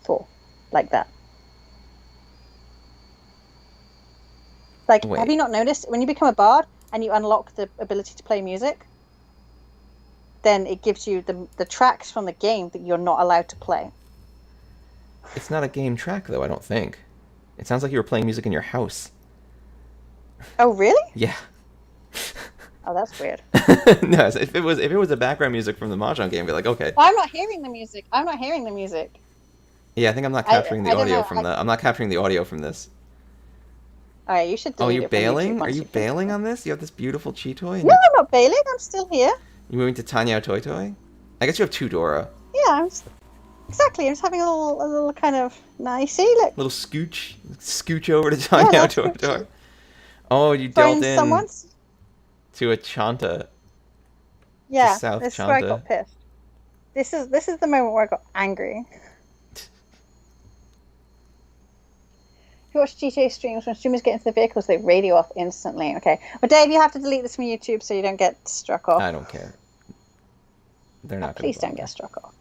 for, like that. Like, Wait. have you not noticed when you become a bard and you unlock the ability to play music, then it gives you the tracks from the game that you're not allowed to play. It's not a game track, though, I don't think. It sounds like you were playing music in your house. Oh, really? Yeah. Oh, that's weird. No, if it was a background music from the Mahjong game, I'd be like, okay. I'm not hearing the music. I'm not hearing the music. Yeah, I think I'm not capturing the I don't audio know. from I'm not capturing the audio from this. All right, you should Oh, delete you're it from YouTube bailing? Are once you you finish bailing it. on this? You have this beautiful Chi toy? And No, I'm not bailing. I'm still here. you're moving to Tanya Toy Toy? I guess you have two Dora. Yeah, exactly. I'm just having a little kind of nice. See, look. Little scooch over to Tanya that's Toy good. Toy. Oh, you Find dealt in someone's. to a Chanta. Yeah, South this is where I Chanta. got pissed. This is the moment where I got angry. If you watch GTA streams, when streamers get into the vehicles, they radio off instantly. Okay. Well, Dave, you have to delete this from YouTube so you don't get struck off. I don't care. They're not Please gonna don't get struck off.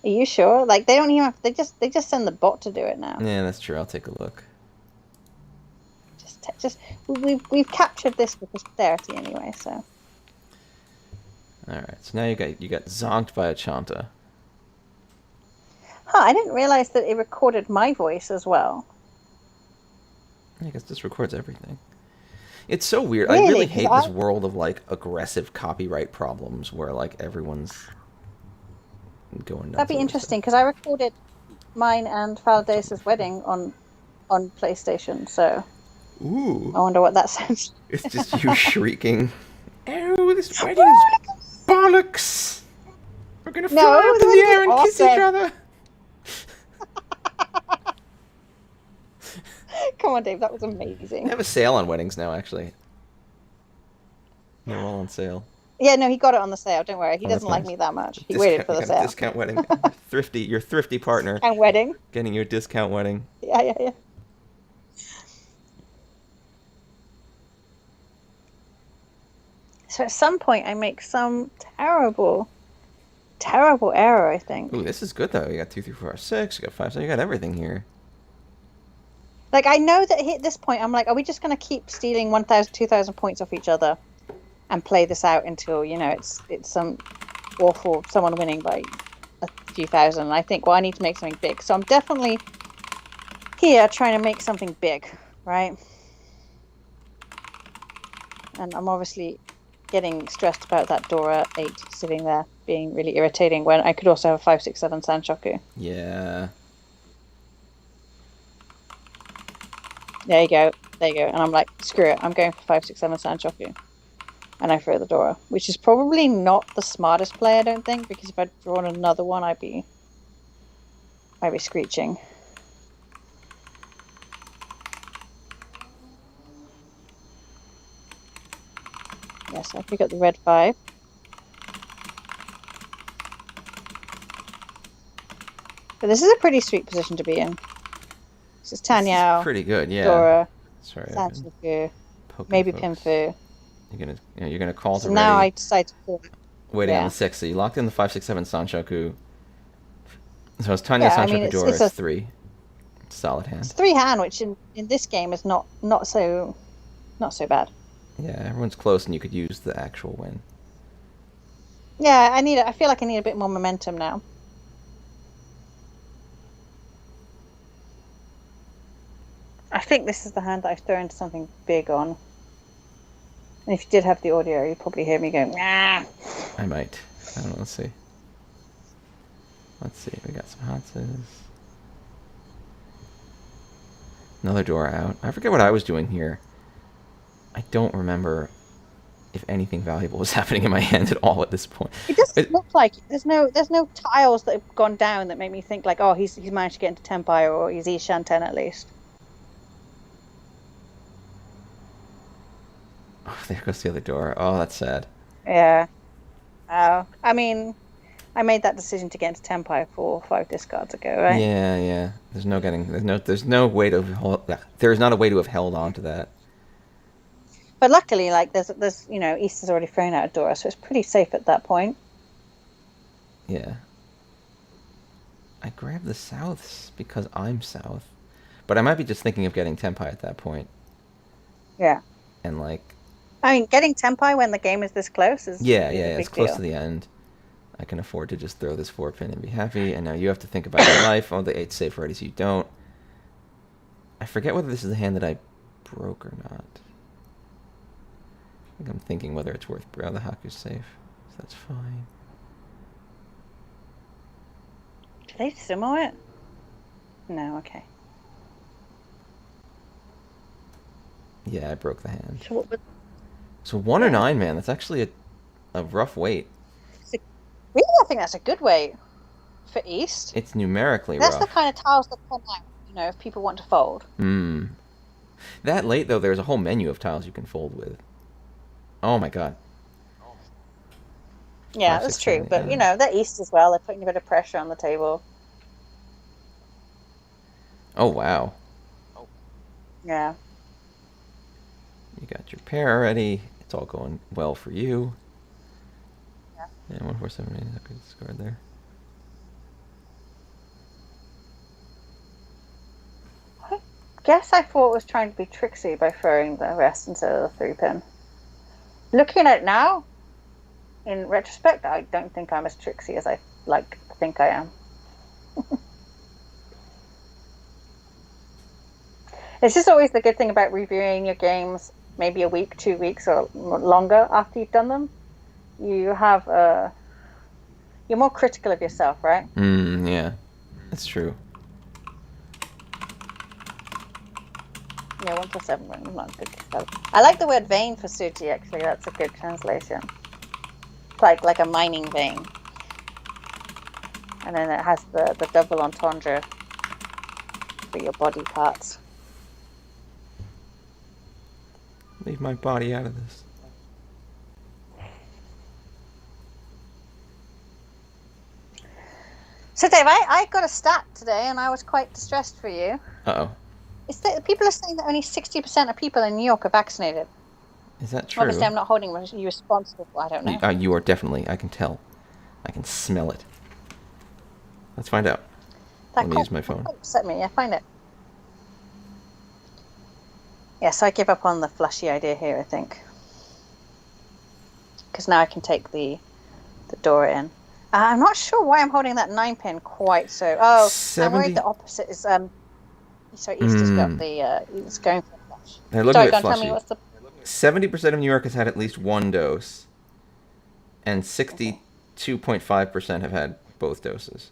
Are you sure? Like they don't even have, they just send the bot to do it now. Yeah, that's true. I'll take a look. We've captured this for posterity anyway, so. Alright, so now you got zonked by a Chanta. Huh, I didn't realize that it recorded my voice as well. I guess this records everything. It's so weird. Really? I really hate this world of like aggressive copyright problems where like everyone's going nuts. That'd be over interesting stuff. because I recorded mine and Faldeus's wedding on PlayStation, so Ooh. I wonder what that sounds. It's just you shrieking. Oh, this wedding is bollocks! We're gonna fly up in that the air and would be kiss each other. Come on, Dave, that was amazing. They have a sale on weddings now, actually. They're all on sale. Yeah, no, he got it on the sale. Don't worry, he Oh, doesn't that's like nice. me that much. He waited for the You got a sale. discount wedding. Your thrifty partner And wedding. getting you a discount wedding. Yeah. So at some point, I make some terrible error, I think. Ooh, this is good though. You got 2, 3, 4, 5, 6. You got 5, 7. You got everything here. Like, I know that at this point, I'm like, are we just going to keep stealing 1,000, 2,000 points off each other and play this out until, you know, it's some awful someone winning by a few thousand? And I think, well, I need to make something big. So I'm definitely here trying to make something big, right? And I'm obviously getting stressed about that Dora 8 sitting there being really irritating when I could also have a 5, 6, 7 Sanchoku. Yeah. There you go. And I'm like, screw it. I'm going for 5, 6, 7 Sanchoku. And I throw the Dora, which is probably not the smartest play, I don't think, because if I'd drawn another one, I'd be screeching. Yes, I pick up the red 5. But this is a pretty sweet position to be in. This is Tanyao, Pretty good, yeah. Dora, Sorry. Sanchoku, maybe Pinfu. You're gonna call So to now I ready. decide to pull it. Waiting on yeah. the 6. So you locked in the 5, 6, 7 Sanshoku. So it's Tanya Sanshoku Dora. It's 3. Solid hand. It's 3 hand, which in this game is not so bad. Yeah, everyone's close, and you could use the actual win. Yeah, I feel like I need a bit more momentum now. I think this is the hand that I've thrown something big on. And if you did have the audio, you'd probably hear me going, nah. I might. I don't know. Let's see. Let's see. We got some Hanses. Another door out. I forget what I was doing here. I don't remember if anything valuable was happening in my hand at all at this point. It doesn't look like it. There's no tiles that have gone down that make me think like, oh, he's managed to get into Tempire or he's Ishan 10 at least. Oh, there goes the other door. Oh, that's sad. Yeah. Oh, I mean, I made that decision to get into Tempire 4 or 5 discards ago, right? Yeah, yeah. There's no way to there's not a way to have held on to that. But luckily, like there's East has already thrown out a door, so it's pretty safe at that point. Yeah. I grabbed the Souths because I'm South, but I might be just thinking of getting Tempai at that point. Yeah. And like. I mean, getting Tempai when the game is this close is Yeah, is a big it's close deal. to the end. I can afford to just throw this 4-pin and be happy, and now you have to think about your life. Oh, the 8's safe already, so you don't. I forget whether this is the hand that I broke or not. I think I'm thinking whether it's worth... Oh, the Haku's safe, so that's fine. Do they sumo it? No, okay. Yeah, I broke the hand. So what was... So 1 or 9, man. That's actually a rough weight. Really, I think that's a good weight for East. It's numerically That's rough. the kind of tiles that come out, if people want to fold. That late, though, there's a whole menu of tiles you can fold with. Oh, my God. Yeah, 5, that's 6, true. 7, But, yeah. they're East as well. They're putting a bit of pressure on the table. Oh, wow. Yeah. You got your pair already. It's all going well for you. Yeah, 1, 4, 7, 8. I could discard there. I guess I thought it was trying to be tricksy by throwing the rest instead of the 3-pin. Looking at it now, in retrospect, I don't think I'm as tricksy as I think I am. It's just always the good thing about reviewing your games maybe a week, 2 weeks, or longer after you've done them. You have you're more critical of yourself, right? Yeah. That's true. Yeah, 1 plus 7. I'm not good. I like the word vein for Suji, actually. That's a good translation. It's like a mining vein. And then it has the double entendre for your body parts. Leave my body out of this. So, Dave, I got a stat today, and I was quite distressed for you. Uh-oh. People are saying that only 60% of people in New York are vaccinated. Is that true? Obviously, I'm not holding you responsible. I don't know. You are definitely. I can tell. I can smell it. Let's find out. Let me use my phone. That upset me. Yeah, find it. Yeah, so I give up on the flashy idea here, I think. Because now I can take the door in. I'm not sure why I'm holding that 9-pin quite so... Oh, 70... I'm worried the opposite is... Sorry, East has got the... It's going for a flush. They're looking Sorry, at tell me what's the... 70% of New York has had at least one dose. And 62.5% have had both doses.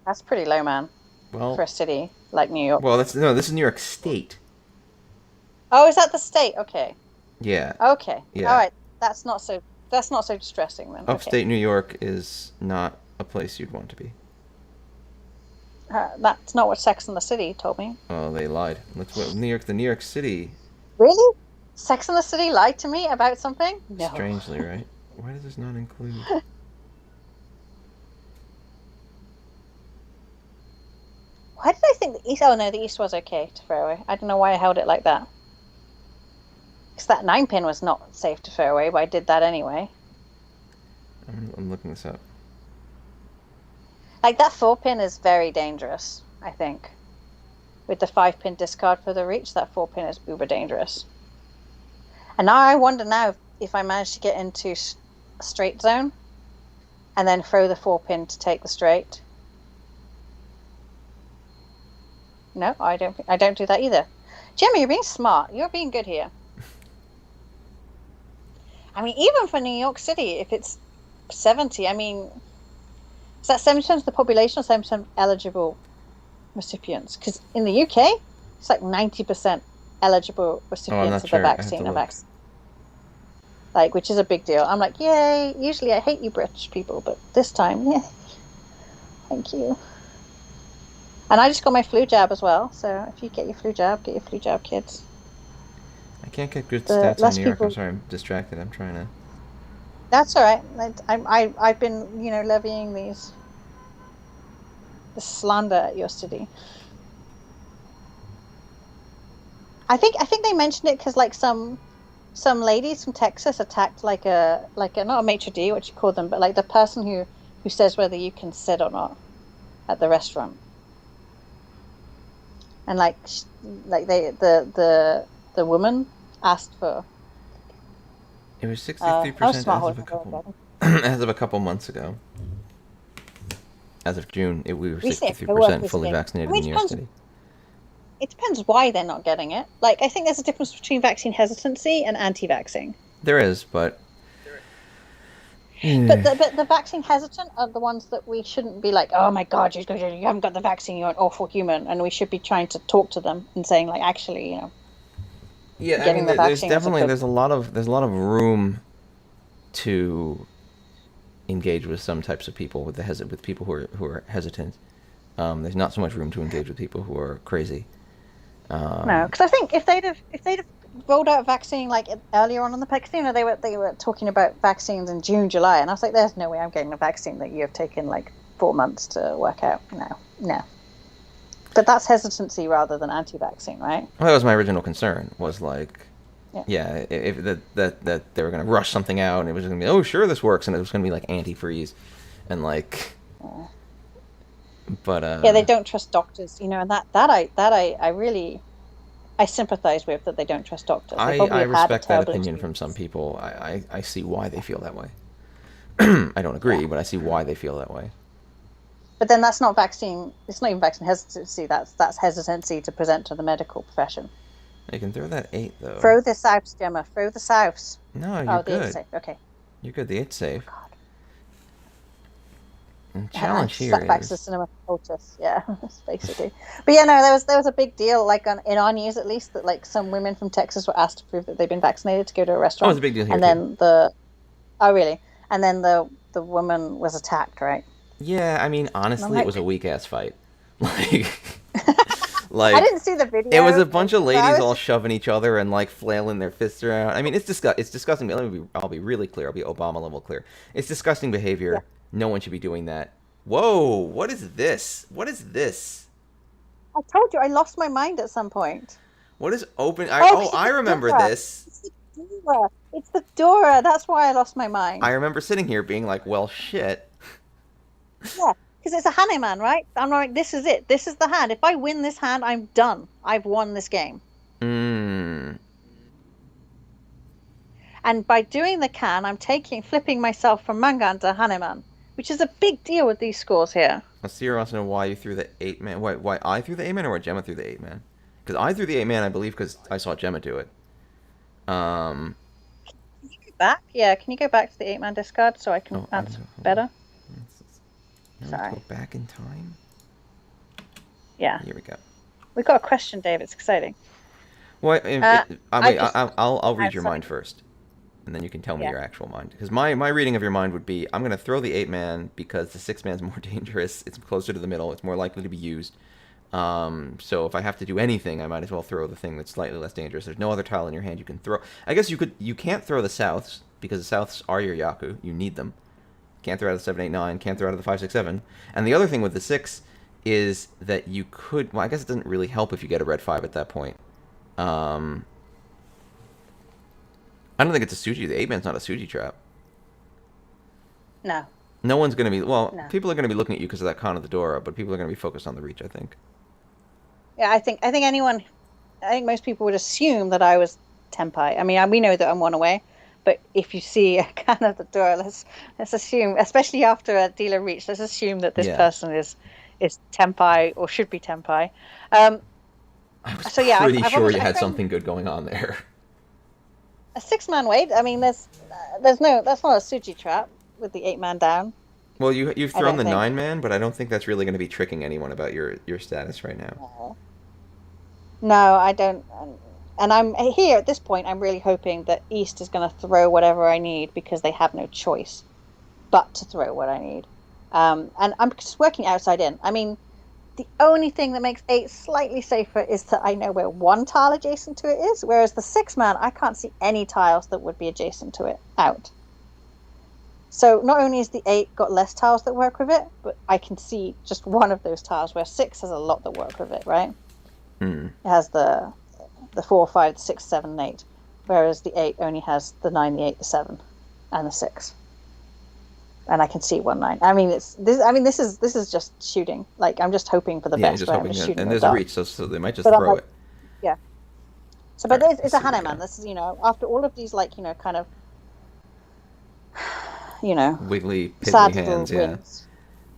That's pretty low, man. Well, for a city like New York. Well, this is New York State. Oh, is that the state? Okay. Yeah. Okay. Yeah. All right. That's not so distressing then. Upstate New York is not a place you'd want to be. That's not what Sex and the City told me. Oh, they lied. The New York City. Really? Sex and the City lied to me about something? No. Strangely, right? Why does this not include? Why did I think the East? Oh no, the East was okay to throw away. I don't know why I held it like that. Because that 9-pin was not safe to throw away, but I did that anyway. I'm looking this up. Like that 4-pin is very dangerous, I think. With the 5-pin discard for the reach, that 4-pin is uber dangerous. And now I wonder now if I manage to get into a straight zone and then throw the 4-pin to take the straight. No, I don't do that either. Jimmy, you're being smart. You're being good here. I mean, even for New York City, if it's 70, I mean, is that 70% of the population or 70% eligible recipients? Because in the UK, it's like 90% eligible recipients of the vaccine are vaccinated. Like, which is a big deal. I'm like, yay! Usually I hate you British people, but this time, yeah. Thank you. And I just got my flu jab as well. So if you get your flu jab, kids. I can't get good stats on New York. I'm sorry, I'm distracted. I'm trying to. That's all right. I've been levying the slander at your city. I think they mentioned it because like some ladies from Texas attacked like a not a maitre d', what you call them, but like the person who says whether you can sit or not at the restaurant. And like the woman asked for. It was 63% as of a couple months ago. As of June, we were 63% fully vaccinated in New York City. It depends why they're not getting it. Like, I think there's a difference between vaccine hesitancy and anti-vaccine. There is, but. But the vaccine hesitant are the ones that we shouldn't be like, oh my God, you haven't got the vaccine, you're an awful human, and we should be trying to talk to them and saying like, actually, yeah, I mean, there's a lot of room to engage with some types of people with people who are hesitant. There's not so much room to engage with people who are crazy. No, because I think if they'd have rolled out vaccine like earlier on in the vaccine, they were talking about vaccines in June, July, and I was like, there's no way I'm getting a vaccine that you have taken like 4 months to work out. No. But that's hesitancy rather than anti-vaccine, right? Well, that was my original concern. Was like, if that they were going to rush something out, and it was going to be, oh sure, this works, and it was going to be like antifreeze, and like. Yeah. But they don't trust doctors, and that I really sympathize with, that they don't trust doctors. I respect that opinion from some people. I see why they feel that way. I don't agree, but I see why they feel that way. But then that's not vaccine. It's not even vaccine hesitancy. That's hesitancy to present to the medical profession. You can throw that 8 though. Throw the Souths, Gemma. Throw the Souths. No, you're good. The 8's safe. Okay. You're good. The 8's safe. God. And challenge here is back to the cinema cultures, basically. But yeah, no, there was a big deal, like in our news at least, that like some women from Texas were asked to prove that they've been vaccinated to go to a restaurant. Oh, it's a big deal here. And then really? And then the woman was attacked, right? Yeah, I mean, honestly, it was a weak ass fight. Like, I didn't see the video. It was a bunch of ladies all shoving each other and like flailing their fists around. I mean, it's disgusting. I'll be really clear. I'll be Obama level clear. It's disgusting behavior. Yeah. No one should be doing that. Whoa! What is this? I told you I lost my mind at some point. What is open? I remember this. It's the Dora. That's why I lost my mind. I remember sitting here being like, well, shit. Yeah, because it's a Hanuman, right? I'm like, this is it. This is the hand. If I win this hand, I'm done. I've won this game. Mm. And by doing the can, I'm flipping myself from Mangan to Hanuman, which is a big deal with these scores here. Sierra wants to know why you threw the 8-man. Why I threw the 8-man or why Gemma threw the 8-man? Because I threw the 8-man, I believe, because I saw Gemma do it. Can you go back? Yeah, can you go back to the 8-man discard so I can answer better? Sorry. Go back in time? Yeah. Here we go. We've got a question, Dave. It's exciting. Well, I'll read your mind first. And then you can tell me your actual mind. Because my reading of your mind would be, I'm going to throw the 8-man because the 6-man's more dangerous. It's closer to the middle. It's more likely to be used. So if I have to do anything, I might as well throw the thing that's slightly less dangerous. There's no other tile in your hand you can throw. I guess you can't throw the Souths because the Souths are your Yaku. You need them. Can't throw out of the 7, 8, 9. Can't throw out of the 5, 6, 7. And the other thing with the 6 is that you could... Well, I guess it doesn't really help if you get a red 5 at that point. I don't think it's a Suji. The 8-man's not a Suji trap. No. No one's going to be... Well, people are going to be looking at you because of that con of the Dora, but people are going to be focused on the Reach, I think. Yeah, I think most people would assume that I was Tenpai. I mean, we know that I'm one away, but if you see a can at the door, let's assume, especially after a dealer reach, let's assume that this Yeah. person is Tenpai or should be Tenpai. Um, I was so yeah, pretty I've sure almost you I had framed something good going on there. a 6-man wait. I mean, there's no that's not a Suji trap with the 8-man down. Well, you've I thrown don't the think. 9-man, but I don't think that's really going to be tricking anyone about your status right now. No, no, I don't. And I'm here at this point. I'm really hoping that East is going to throw whatever I need because they have no choice but to throw what I need. And I'm just working outside in. I mean, the only thing that makes 8 slightly safer is that I know where one tile adjacent to it is, whereas the 6-man, I can't see any tiles that would be adjacent to it out. So not only has the 8 got less tiles that work with it, but I can see just one of those tiles, where 6 has a lot that work with it, right? It has the 4, 5, 6, 7, and 8, whereas the 8 only has the 9, the 8, the 7, and the 6. And I can see 1, 9. I mean, this is just shooting. Like, I'm just hoping for the Yeah, best. just Right? hoping. I'm just shooting And in the there's a dark. reach, so they might just But I'm throw like, it. yeah. So, but Alright, it's let's a see what we Hane man. got. This is, after all of these, like, kind of, you know, Wiggly, sad piddly little hands, yeah. wins.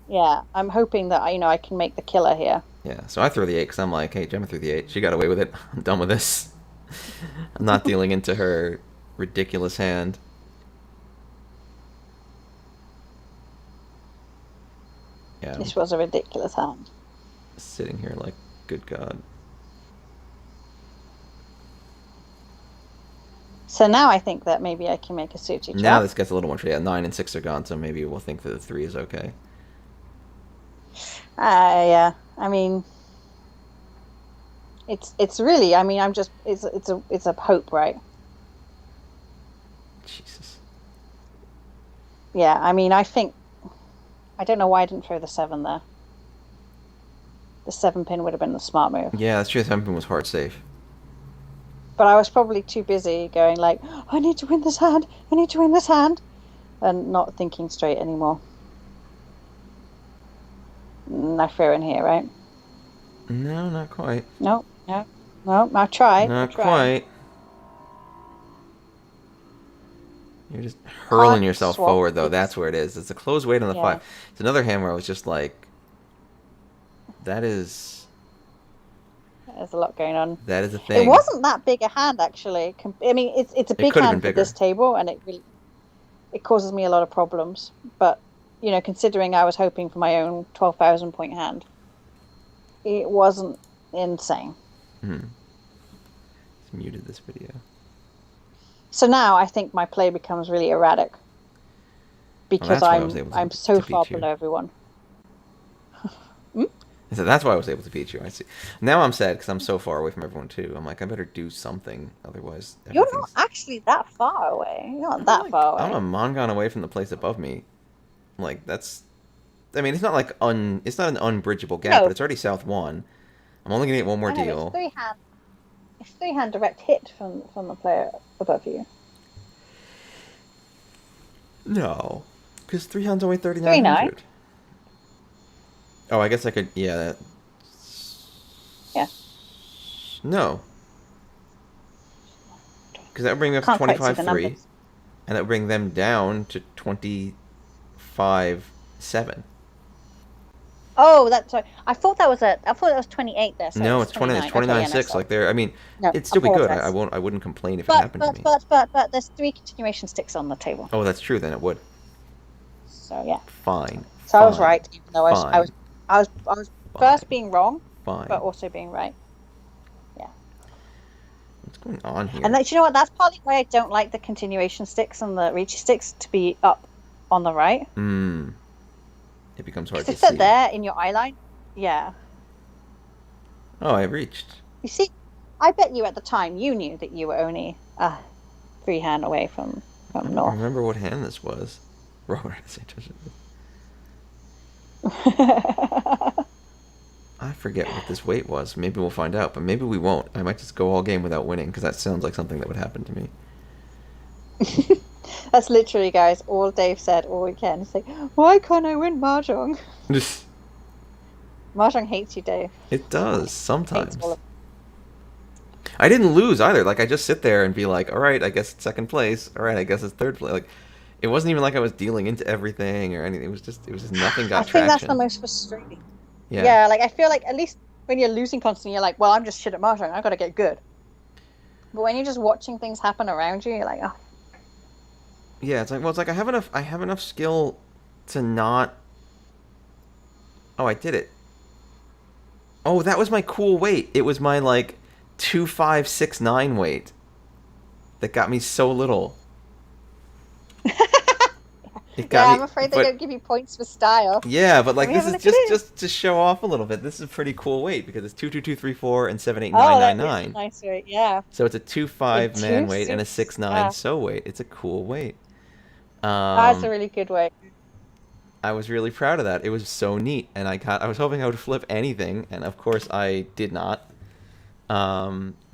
Yeah, I'm hoping that I can make the killer here. Yeah, so I throw the 8 because I'm like, hey, Gemma threw the 8. She got away with it. I'm done with this. I'm not dealing into her ridiculous hand. Yeah, This was a ridiculous hand. sitting here like, good God. So now I think that maybe I can make a Suchi trap. Now this gets a little more tricky. Yeah, 9 and 6 are gone, so maybe we'll think that the 3 is okay. Yeah. I mean, it's really. I mean, I'm just. It's a hope, right? Jesus. Yeah. I mean, I think. I don't know why I didn't throw the 7 there. The 7 pin would have been the smart move. Yeah, that's true. 7 was hard safe. But I was probably too busy going like, I need to win this hand. I need to win this hand, and not thinking straight anymore. I throw in here, right? No, not quite. No. I'll try. Not quite. You're just hurling yourself swap forward, though. these. That's where it is. It's a closed weight on the Yeah. 5. It's another hand where I was just like, that is There's a lot going on. a thing. It wasn't that big a hand, actually. I mean, it's a big could have hand been for this table, and it causes me a lot of problems. But considering I was hoping for my own 12,000 point hand, it wasn't insane. It's muted this video. So now I think my play becomes really erratic because I'm so far below everyone. So that's why I was able to beat you. I see. Now I'm sad because I'm so far away from everyone too. I'm like, I better do something, otherwise. You're not actually that far away. You're not that far away. I'm a Mongon away from the place above me. Like that's. I mean, it's not like it's not an unbridgeable gap, No. but it's already south 1. I'm only gonna get one more I know, deal. It's 3-hand direct hit from the player above you. No, because 3 hands away 3,900. Oh, I guess I could. Yeah. Yeah. No. Because that would bring me up to Can't quite see the 25.3, numbers. and that would bring them down to 25.7. Oh, that's sorry. I thought that was 28 there. Sorry, No, it's 20. It's 29.6. Like there. I mean, No, it'd still be good. apologize. I wouldn't complain if it happened to me. But there's 3 continuation sticks on the table. Oh, that's true. Then it would. So yeah. Fine. So I was right, even though I was Fine. first being wrong, Fine. but also being right. Yeah. What's going on here? And you know what? That's partly why I don't like the continuation sticks and the Riichi sticks to be up on the right. It becomes hard Because to if see. they're there in your eye line, yeah. Oh, I reached. You see, I bet you at the time you knew that you were only 3-hand away from I don't north. remember what hand this was. Robert, I forget what this weight was. Maybe we'll find out, but maybe we won't. I might just go all game without winning, because that sounds like something that would happen to me. That's literally, guys, all Dave said all weekend. He's like, why can't I win Mahjong? Mahjong hates you, Dave. It does, sometimes. Hates all of I didn't lose either. Like I just sit there and be like, all right, I guess it's second place. All right, I guess it's third place. Like it wasn't even like I was dealing into everything or anything. It was just nothing I got think that's the traction. most frustrating. Yeah. Yeah, like I feel like at least when you're losing constantly, you're like, well, I'm just shit at Mahjong. I've got to get good. But when you're just watching things happen around you, you're like, oh, Yeah, it's like, well, it's like I have enough skill to not. Oh, I did it. Oh, that was my cool weight. It was my like 2569 weight that got me so little. It got yeah, me, I'm afraid they but don't give you points for style. yeah, but Let like me this have a is look at it. just to show off a little bit. This is a pretty cool weight because it's 22234 and seven eight nine Oh, nine that is nine. nice, right? Yeah. So it's a 2-5 It man two weight and a suits. 6-9 Yeah, so weight. It's a cool weight. that's a Um, really good way. I was really proud of that. It was so neat, and I was hoping I would flip anything, and of course I did not.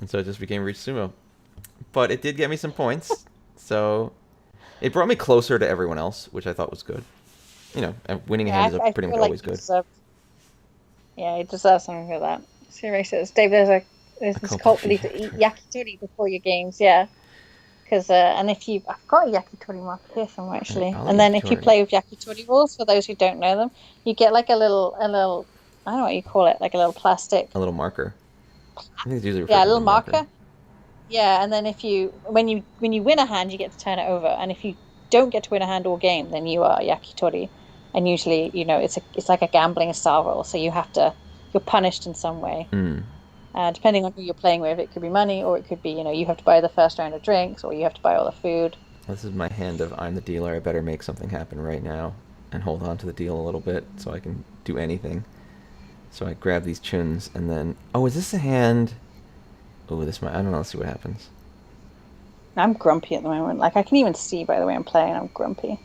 And so it just became Reach Sumo. But it did get me some points, so it brought me closer to everyone else, which I thought was good. You know, and winning a Yeah, hand is I pretty much feel like always you good. deserve. Yeah, you deserve something for that. Seriously, Dave, there's A this couple cult free belief to eat yakitori. yakitori before your games. Yeah, because and if you, I've got a yakitori mark here somewhere All right, actually. I'll And eat then if you yakitori. play with yakitori balls, for those who don't know them, you get like a little, I don't know what you call it, like a little plastic, A little marker. I think it's usually referred yeah, a to as little a marker. marker. Yeah, and then if you when you win a hand, you get to turn it over, and if you don't get to win a hand all game, then you are yakitori. And usually, it's like a gambling style role, so you're punished in some way. Mm. Depending on who you're playing with, it could be money, or it could be, you have to buy the first round of drinks, or you have to buy all the food. This is my hand of I'm the dealer. I better make something happen right now and hold on to the deal a little bit so I can do anything. So I grab these chuns and then. Oh, is this a hand? Oh, this might. I don't know. Let's see what happens. I'm grumpy at the moment. Like I can even see by the way I'm playing, I'm grumpy.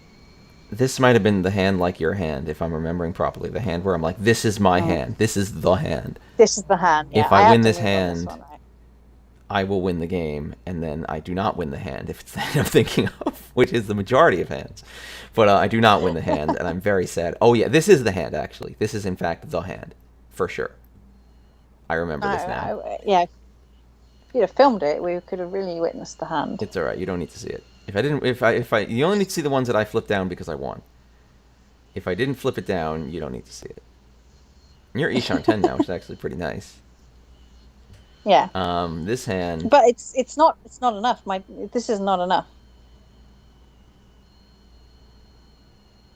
This might have been the hand like your hand, if I'm remembering properly. The hand where I'm like, this is my Mm. hand. This is the hand. This is the hand. Yeah, If I I have win to this move on this hand, one. Right? I will win the game, and then I do not win the hand if it's the hand I'm thinking of, which is the majority of hands. But I do not win the hand, and I'm very sad. Oh yeah, this is the hand actually. This is in fact the hand, for sure. I remember this now. Yeah, if you'd have filmed it, we could have really witnessed the hand. It's all right. You don't need to see it. If I didn't, if I, you only need to see the ones that I flipped down because I won. If I didn't flip it down, you don't need to see it. And you're Ishan 10 now, which is actually pretty nice. Yeah. This hand. But it's not enough. This is not enough.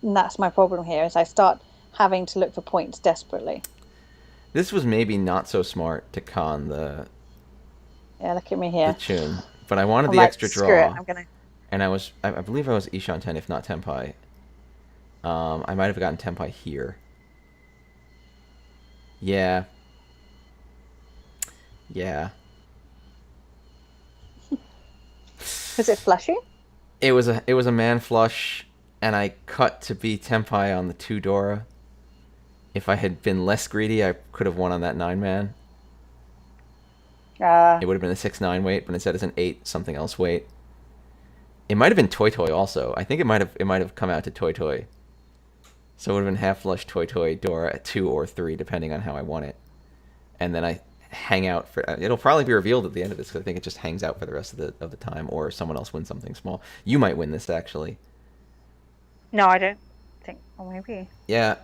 And that's my problem here is I start having to look for points desperately. This was maybe not so smart to con Yeah, look at me the here. chun, but I wanted I'm the like, extra screw it. draw, I'm gonna. and I believe I was Ishan 10, if not Tenpai. I might have gotten Tenpai here. Yeah. Yeah. Was it flushy? It was a man flush, and I cut to be Tenpai on the 2 Dora. If I had been less greedy, I could have won on that 9 man. It would have been a 6-9 weight, but instead it's an 8 something else weight. It might have been Toy Toy also. I think it might have come out to Toy Toy. So it would have been half flush Toy Toy Dora at 2 or 3 depending on how I won it. And then I hang out for it'll probably be revealed at the end of this because I think it just hangs out for the rest of the time, or someone else wins something small. You might win this actually. No, I don't think. Or maybe. Yeah.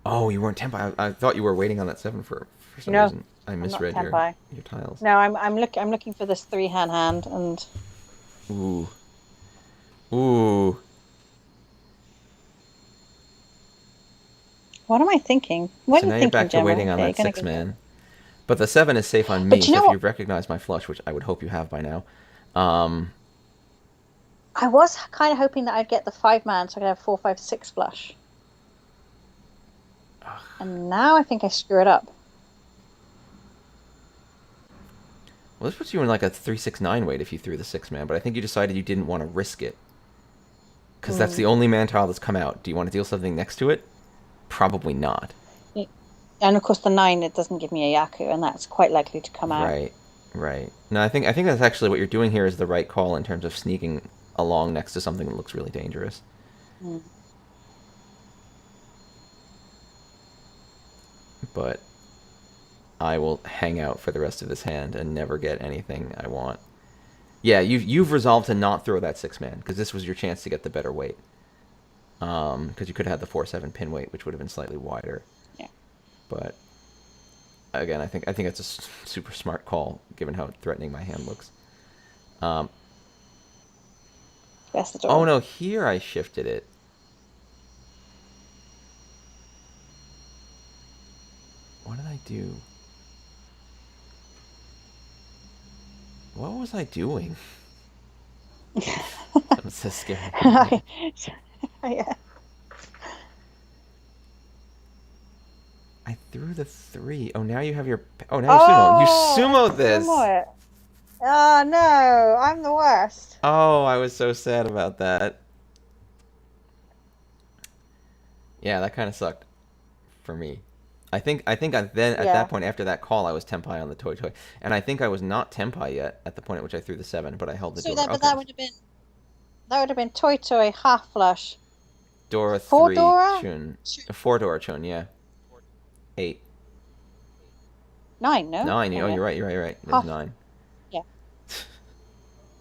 Oh, you weren't Tenpai. I thought you were waiting on that 7 for some No, reason. I I'm not misread Tenpai. your tiles. No, I'm looking for this 3-hand and. Ooh. Ooh. What am I thinking? What So are now you you're thinking, back to Gemma? waiting on Okay, that you're gonna 6 go. man. But the 7 is safe on me, But you so know if what? you recognize my flush, which I would hope you have by now. I was kind of hoping that I'd get the 5-man so I could have 4, 5, 6 flush. And now I think I screw it up. Well, this puts you in like a 3-6-9 weight if you threw the 6 man, but I think you decided you didn't want to risk it. Because that's the only man tile that's come out. Do you want to deal something next to it? Probably not. And of course the 9, it doesn't give me a Yaku, and that's quite likely to come out. Right, right. No, I think that's actually what you're doing here is the right call in terms of sneaking along next to something that looks really dangerous. Mm. But I will hang out for the rest of this hand and never get anything I want. Yeah, you've resolved to not throw that 6-man, because this was your chance to get the better weight. Because you could have had the 4-7 pin weight, which would have been slightly wider. Yeah. But again, I think it's a super smart call, given how threatening my hand looks. That's the door. Oh no, here I shifted it. What did I do? What was I doing? I'm so scared. Yeah. I threw the 3. Oh, now you have your... Oh, now you sumo. You sumoed this! Sumo it. Oh, no. I'm the worst. Oh, I was so sad about that. Yeah, that kind of sucked for me. I think at that point, after that call, I was Tenpai on the Toy. And I think I was not Tenpai yet at the point at which I threw the 7, but I held the door. But that would have been Toy, half flush. Dora 4 3, Dora? Chun. 4 Dora, Chun, yeah. 8. 9, no? 9, oh, you're right. There's 9. Yeah.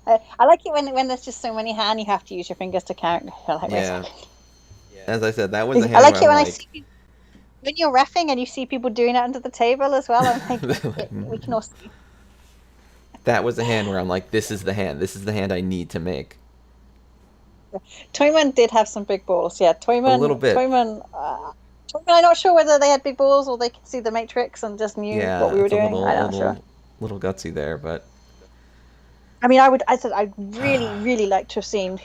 I like it when there's just so many hands, you have to use your fingers to count. Like, yeah. As I said, that was the hand I like it where when I'm I like... see people, when you're reffing and you see people doing it under the table as well. I'm like, we can all see. That was the hand where I'm like, this is the hand. This is the hand I need to make. Toyman did have some big balls. Yeah, Toyman. A little bit. Toyman, I'm not sure whether they had big balls or they could see the Matrix and just knew what we were doing. I'm not sure. Little gutsy there, but... I mean, I'd really like to have seen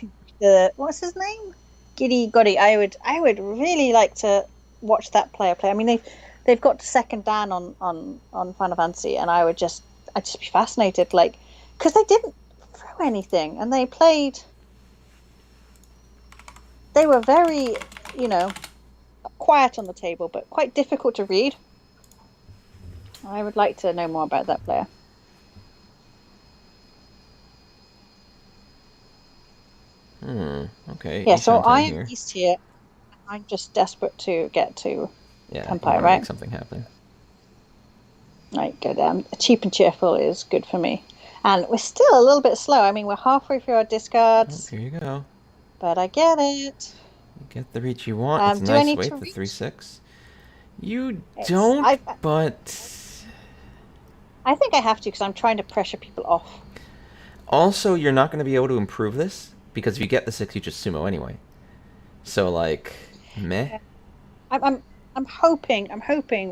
what's his name? Giddy Goddy. I would really like to watch that player play. I mean, they've got second dan on Final Fantasy, and I'd just be fascinated, like, because they didn't throw anything, and they played. They were very, quiet on the table, but quite difficult to read. I would like to know more about that player. Okay. Yeah, so I am east here. I'm just desperate to get to Tenpai, right? Make something happen. Right, good. Cheap and cheerful is good for me. And we're still a little bit slow. I mean, we're halfway through our discards. Oh, here you go. But I get it. You get the reach you want. It's a nice weight, the 3-6. You don't, but... I think I have to, because I'm trying to pressure people off. Also, you're not going to be able to improve this, because if you get the 6, you just sumo anyway. So, like, meh. I'm hoping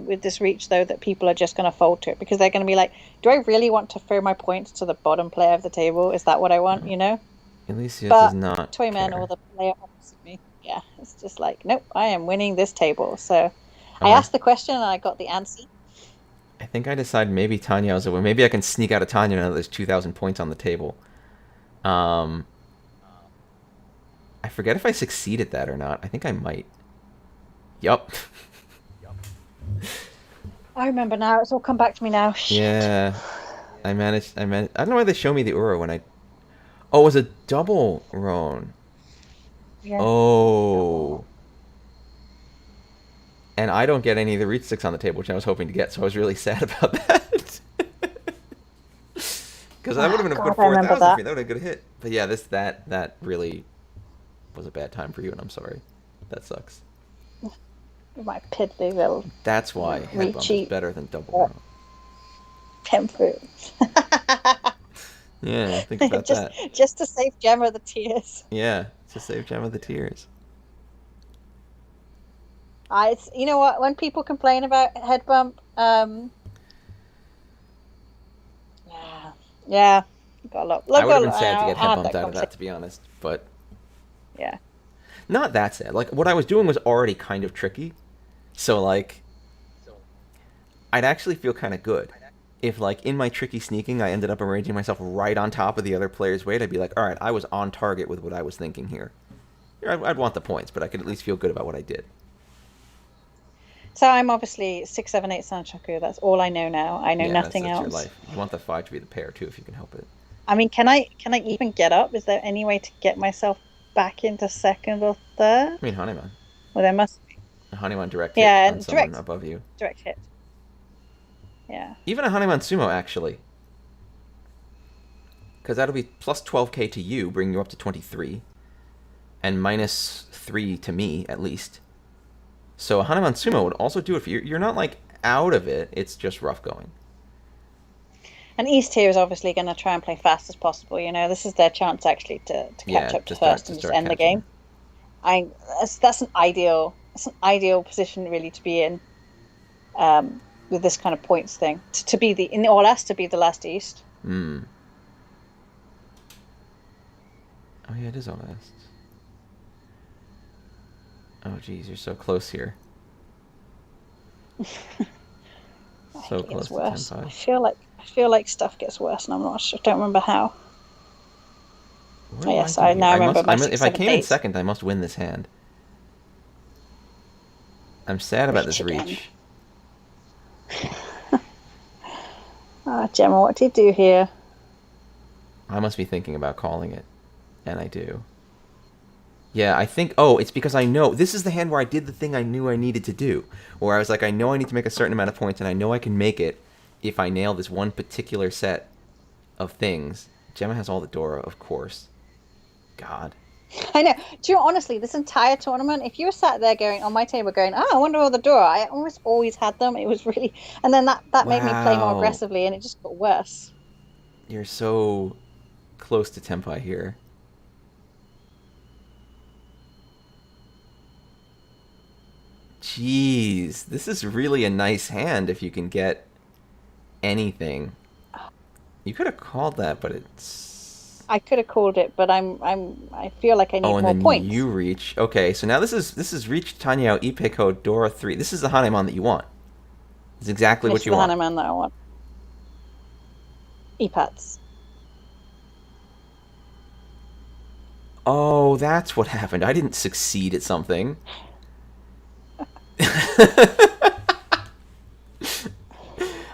with this reach, though, that people are just going to fold to it, because they're going to be like, do I really want to throw my points to the bottom player of the table? Is that what I want, Alicia does not Toyman care. or the player opposite me. Yeah, it's just like, nope, I am winning this table. So I asked the question and I got the answer. I think I decided maybe Tanya was away. Maybe I can sneak out of Tanya now that there's 2,000 points on the table. I forget if I succeeded that or not. I think I might. Yup. I remember now. It's all come back to me now. Shit. Yeah. I managed. I don't know why they show me the Uro when I... Oh, it was a double Roan. Yeah. Oh. And I don't get any of the reach 6 on the table, which I was hoping to get, so I was really sad about that. Because that would have been a good 4,000 for me. That would have been a good hit. But yeah, that really was a bad time for you, and I'm sorry. That sucks. My piddly little... That's why head bump is better than double Roan. Tempo. Yeah, think about that. Just to save Gemma the tears. Yeah, to save Gemma the tears. It's, you know what? When people complain about head bump, yeah, got a lot. I would have been sad to get head bumped out of that, to be honest. But yeah, not that sad. Like, what I was doing was already kind of tricky, so like, I'd actually feel kind of good if, like, in my tricky sneaking, I ended up arranging myself right on top of the other player's weight. I'd be like, all right, I was on target with what I was thinking here. I'd want the points, but I could at least feel good about what I did. So I'm obviously 6, 7, 8 Sanchoku. That's all I know now. I know nothing else. Your life. You want the 5 to be the pair too, if you can help it. I mean, can I even get up? Is there any way to get myself back into second or third? I mean, Hanuman. Well, there must be. A Hanuman direct hit on someone above you. Direct hit. Yeah. Even a Haneman Sumo, actually. Because that'll be plus 12k to you, bringing you up to 23. And minus 3 to me, at least. So a Haneman Sumo would also do it for you. You're not, like, out of it. It's just rough going. And East here is obviously going to try and play fast as possible. You know, this is their chance actually to catch up to first and just end the game. That's an ideal position really to be in, with this kind of points thing. To be in All Est, to be the last East. Hmm. Oh yeah, it is All Est. Oh geez, you're so close here. So close to 10-5. I feel like stuff gets worse, and I'm not sure. Don't remember how. Yes, I now remember. If I came in second, I must win this hand. I'm sad about this reach. Gemma, what do you do here? I must be thinking about calling it, and I do. Yeah, I think... Oh, it's because I know... This is the hand where I did the thing I knew I needed to do. Where I was like, I know I need to make a certain amount of points, and I know I can make it if I nail this one particular set of things. Gemma has all the Dora, of course. God. I know. Do you know, honestly, this entire tournament, if you were sat there going on my table going, oh, I wonder all the Dora, I always had them. It was really... And then that made me play more aggressively, and it just got worse. You're so close to Tenpai here. Jeez, this is really a nice hand if you can get anything. You could have called that, but it's... I could have called it, but I feel like I need more points. You reach. Okay, so now this is Reach Tanyao Ipeko Dora 3. This is the Hanemon that you want. It's exactly what you want. This is the Hanemon that I want. Ipats. Oh, that's what happened. I didn't succeed at something.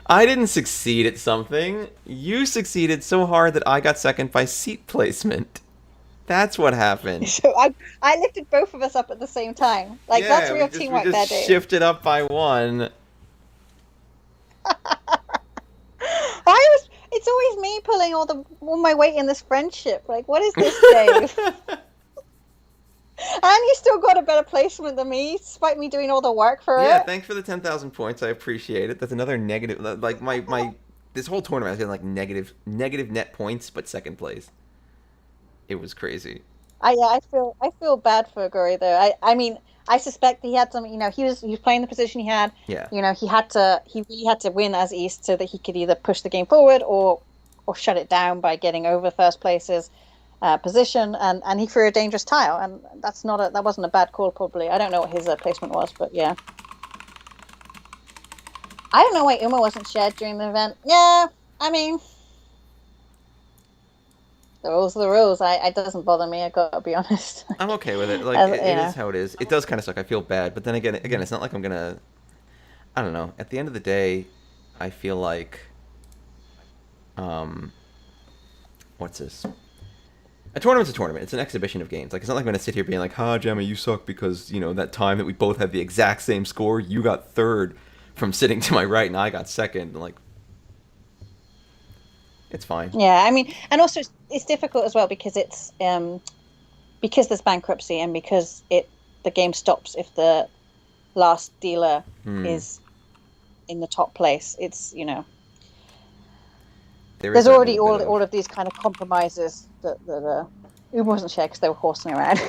I didn't succeed at something. You succeeded so hard that I got second by seat placement. That's what happened. So I lifted both of us up at the same time. Like, yeah, that's real teamwork there, Dave. Shifted up by one. It's always me pulling all my weight in this friendship. Like, what is this, Dave? And you still got a better placement than me, despite me doing all the work for it. Yeah, thanks for the 10,000 points. I appreciate it. That's another negative. Like, my this whole tournament, I was getting, like, negative net points, but second place. It was crazy. I feel bad for Guri, though. I mean, I suspect he had some, you know, he was playing the position he had. Yeah. You know, he really had to win as East so that he could either push the game forward or shut it down by getting over first place's position, and he threw a dangerous tile, and that wasn't a bad call, probably. I don't know what his placement was, but yeah. I don't know why Uma wasn't shared during the event. Yeah, I mean, the rules are the rules. It doesn't bother me, I gotta be honest. I'm okay with it. Like, it is how it is. It does kind of suck. I feel bad, but then again, it's not like I'm gonna... I don't know. At the end of the day, I feel like... What's this? A tournament's a tournament. It's an exhibition of games. Like, it's not like I'm going to sit here being like, ha, Gemma, you suck because, you know, that time that we both had the exact same score, you got third from sitting to my right and I got second. Like, it's fine. Yeah, I mean, and also it's difficult as well because it's, because there's bankruptcy and because the game stops if the last dealer is in the top place. It's, you know, there's already all of these kind of compromises that Uma wasn't shared because they were horsing around.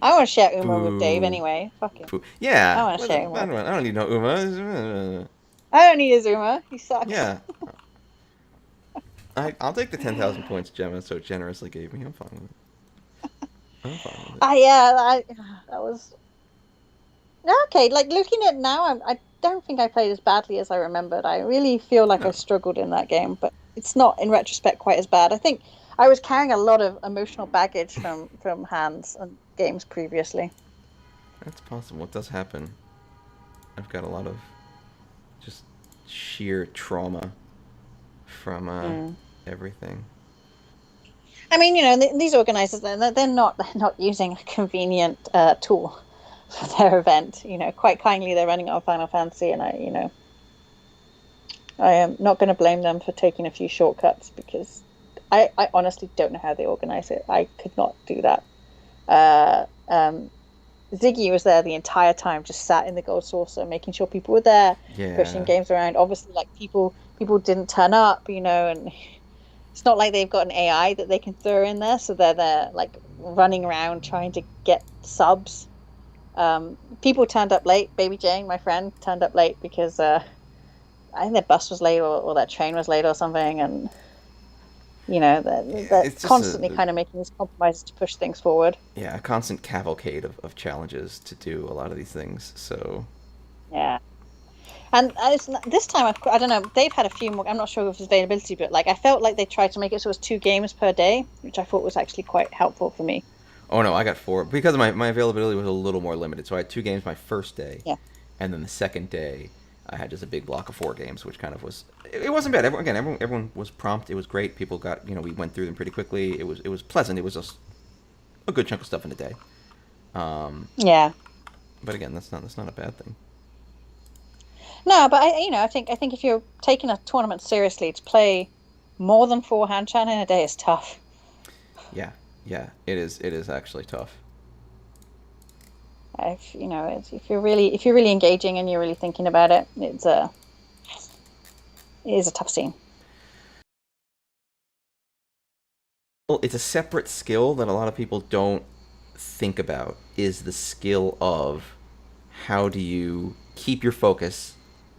I want to share Uma with Dave anyway. Fuck it. Yeah. I want to share Uma. I don't need no Uma. I don't need his Uma. He sucks. Yeah. I'll take the 10,000 points Gemma so generously gave me. I'm fine with it. That was... Okay, like, looking at it now, I don't think I played as badly as I remembered. I really feel like I struggled in that game, but it's not, in retrospect, quite as bad. I think I was carrying a lot of emotional baggage from hands and games previously. That's possible. It does happen. I've got a lot of just sheer trauma from everything. I mean, you know, these organizers, they're not using a convenient tool for their event. You know, quite kindly, they're running out of Final Fantasy, and I am not going to blame them for taking a few shortcuts because I honestly don't know how they organize it. I could not do that. Uh, um, Ziggy was there the entire time, just sat in the gold saucer, making sure people were there, pushing Yeah. games around. Obviously, like people didn't turn up, and it's not like they've got an AI that they can throw in there, so they're there like running around trying to get subs. People turned up late. Baby Jane, my friend, turned up late because I think their bus was late or their train was late or something, and they're It's just constantly kind of making these compromises to push things forward. a constant cavalcade of challenges to do a lot of these things. So Yeah. And this time, I don't know, they've had a few more. I'm not sure if it's availability, but like I felt like they tried to make it so it was 2 games per day, which I thought was actually quite helpful for me. oh no, I got 4 because my availability was a little more limited. So I had 2 games my first day, Yeah. and then the second day I had just a big block of 4 games, which kind of was it wasn't bad. Everyone was prompt. It was great. People got we went through them pretty quickly. It was pleasant. It was just a good chunk of stuff in a day. Yeah. But again, that's not a bad thing. No, but I think if you're taking a tournament seriously, to play more than 4 hand-chan in a day is tough. Yeah, yeah, it is actually tough. If you're really engaging and you're really thinking about it, it is a tough scene. Well, it's a separate skill that a lot of people don't think about. Is the skill of how do you keep your focus,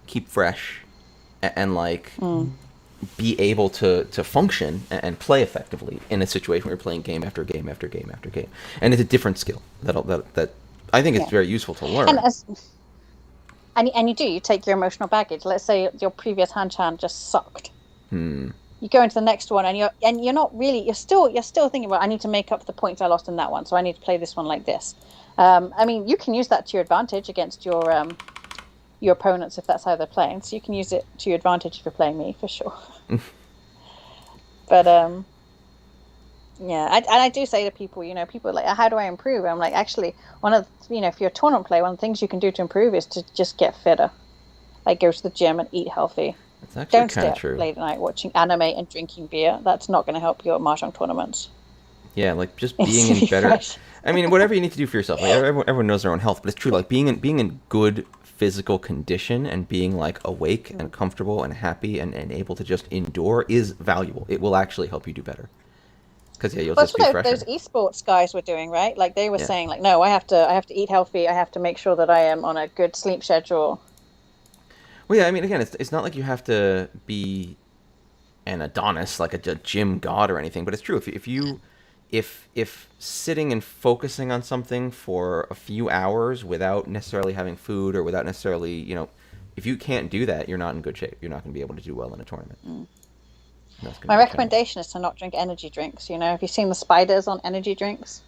keep fresh, and like be able to function and play effectively in a situation where you're playing game after game after game after game. And it's a different skill that I think it's Yeah. very useful to learn. And you take your emotional baggage. Let's say your previous hand-chan just sucked. You go into the next one and you're not really you're still thinking about, I need to make up the points I lost in that one, so I need to play this one like this. You can use that to your advantage against your opponents if that's how they're playing. So you can use it to your advantage if you're playing me, for sure. But yeah, I do say to people, people are like, how do I improve? I'm like, actually, one of if you're a tournament player, one of the things you can do to improve is to just get fitter. Like go to the gym and eat healthy. It's actually Don't kind stay of up true. late at night watching anime and drinking beer. That's not going to help your mahjong tournaments. Yeah, like just It's being to in be better. fresh. I mean, whatever you need to do for yourself. Like everyone knows their own health, but it's true. Like being in good physical condition and being like awake and comfortable and happy and able to just endure is valuable. It will actually help you do better. Because you'll Well, that's just be what those fresher. esports guys were doing, right? Like they were Yeah. saying, like, no, I have to eat healthy. I have to make sure that I am on a good sleep schedule. Well, yeah. I mean, again, it's not like you have to be an Adonis, like a gym god or anything. But it's true. If sitting and focusing on something for a few hours without necessarily having food or without necessarily, if you can't do that, you're not in good shape. You're not going to be able to do well in a tournament. And that's going to My be a challenge. recommendation is to not drink energy drinks. Have you seen the spiders on energy drinks?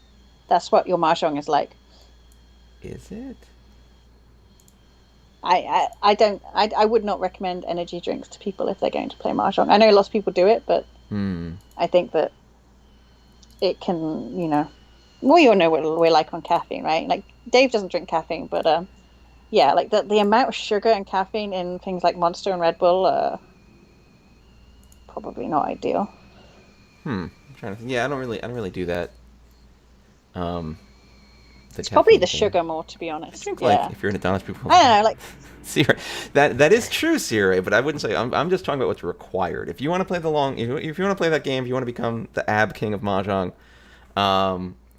That's what your mahjong is like. Is it? I don't I would not recommend energy drinks to people if they're going to play mahjong. I know lots of people do it, but I think that it can, we all know what we're like on caffeine, right? Like Dave doesn't drink caffeine, but yeah, like the amount of sugar and caffeine in things like Monster and Red Bull, probably not ideal. I'm trying to think. Yeah, I don't really do that. Um, the It's probably the caffeine thing. sugar more, to be I honest. think like Yeah. if you're an Adonis, people. I don't know, like Sierra, that is true, Sierra. But I wouldn't say I'm just talking about what's required. If you want to play the long, if you want to play that game, if you want to become the Ab King of Mahjong,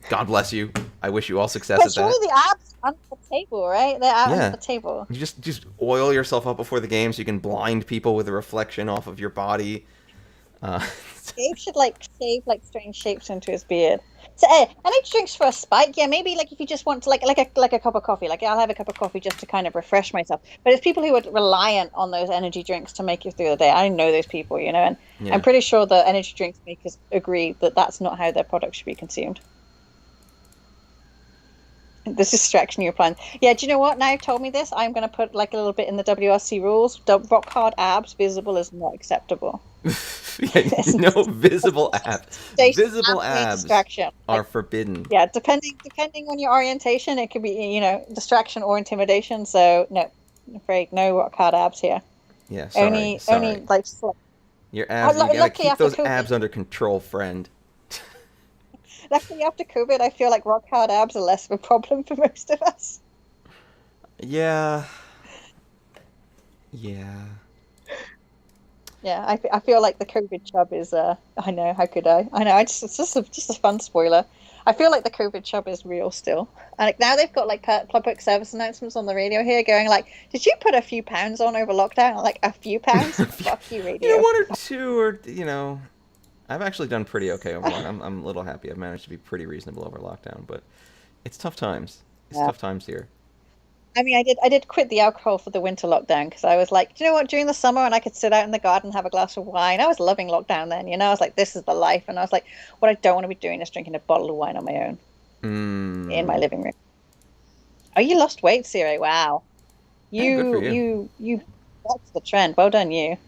God bless you. I wish you all success but at surely that. the abs are under the table, right? They're out under Yeah, the table. you just oil yourself up before the game so you can blind people with a reflection off of your body. Uh, Dave should shave strange shapes into his beard. So energy drinks for a spike, yeah, maybe like if you just want to like a cup of coffee, like I'll have a cup of coffee just to kind of refresh myself. But it's people who are reliant on those energy drinks to make it through the day. I know those people, and yeah. I'm pretty sure the energy drinks makers agree that that's not how their product should be consumed. This distraction you're planning. Yeah, do you know what? Now you've told me this, I'm going to put like a little bit in the WRC rules. Rock hard abs visible is not acceptable. Yeah, no visible abs. Visible abs Distraction. are forbidden. Yeah, depending on your orientation, it could be distraction or intimidation. So no, I'm afraid no rock hard abs here. Yeah, sorry, Only sorry. like Your abs, you gotta luckily keep after those COVID, abs under control, friend. luckily after COVID, I feel like rock hard abs are less of a problem for most of us. Yeah, yeah. Yeah, I feel like the COVID chub is I know, how could I? I know, I just it's just a fun spoiler. I feel like the COVID chub is real still. And like now they've got like public service announcements on the radio here going like, "Did you put a few pounds on over lockdown?" Like a few pounds? Fuck you, radio. One or two, or I've actually done pretty okay over lockdown. I'm a little happy. I've managed to be pretty reasonable over lockdown, but it's tough times. It's Yeah. tough times here. I mean, I did quit the alcohol for the winter lockdown because I was like, do you know what? During the summer, when I could sit out in the garden and have a glass of wine, I was loving lockdown then. I was like, this is the life. And I was like, what I don't want to be doing is drinking a bottle of wine on my own in my Mm. living room. Oh, you lost weight, Siri. Wow. Yeah, good for You, you. you, you, that's the trend. Well done, you.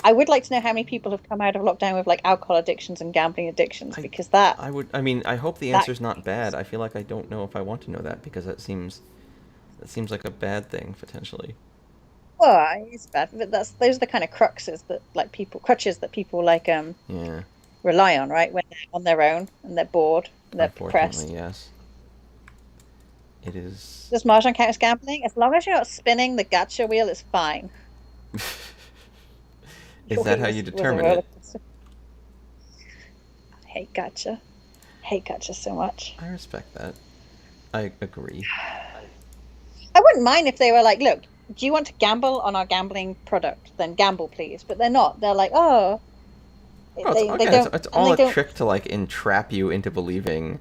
I would like to know how many people have come out of lockdown with like alcohol addictions and gambling addictions I because that, I would. I mean, I hope the that, answer's not bad. I feel like I don't know if I want to know that because that seems like a bad thing potentially. well, it's bad, but those are the kind of crutches that people like, Yeah, rely on, right? When they're on their own and they're bored and they're unfortunately, depressed. yes. It is. Does Mahjong count as gambling? As long as you're not spinning the gacha wheel, it's fine. Is Your that how wheel you was a determine roller it? coaster. I hate gacha. I hate gacha so much. I respect that. I agree. I wouldn't mind if they were like, look, do you want to gamble on our gambling product? Then gamble, please. But they're not. They're like, oh, Oh, it's they again. don't, It's and all they a don't. trick to like entrap you into believing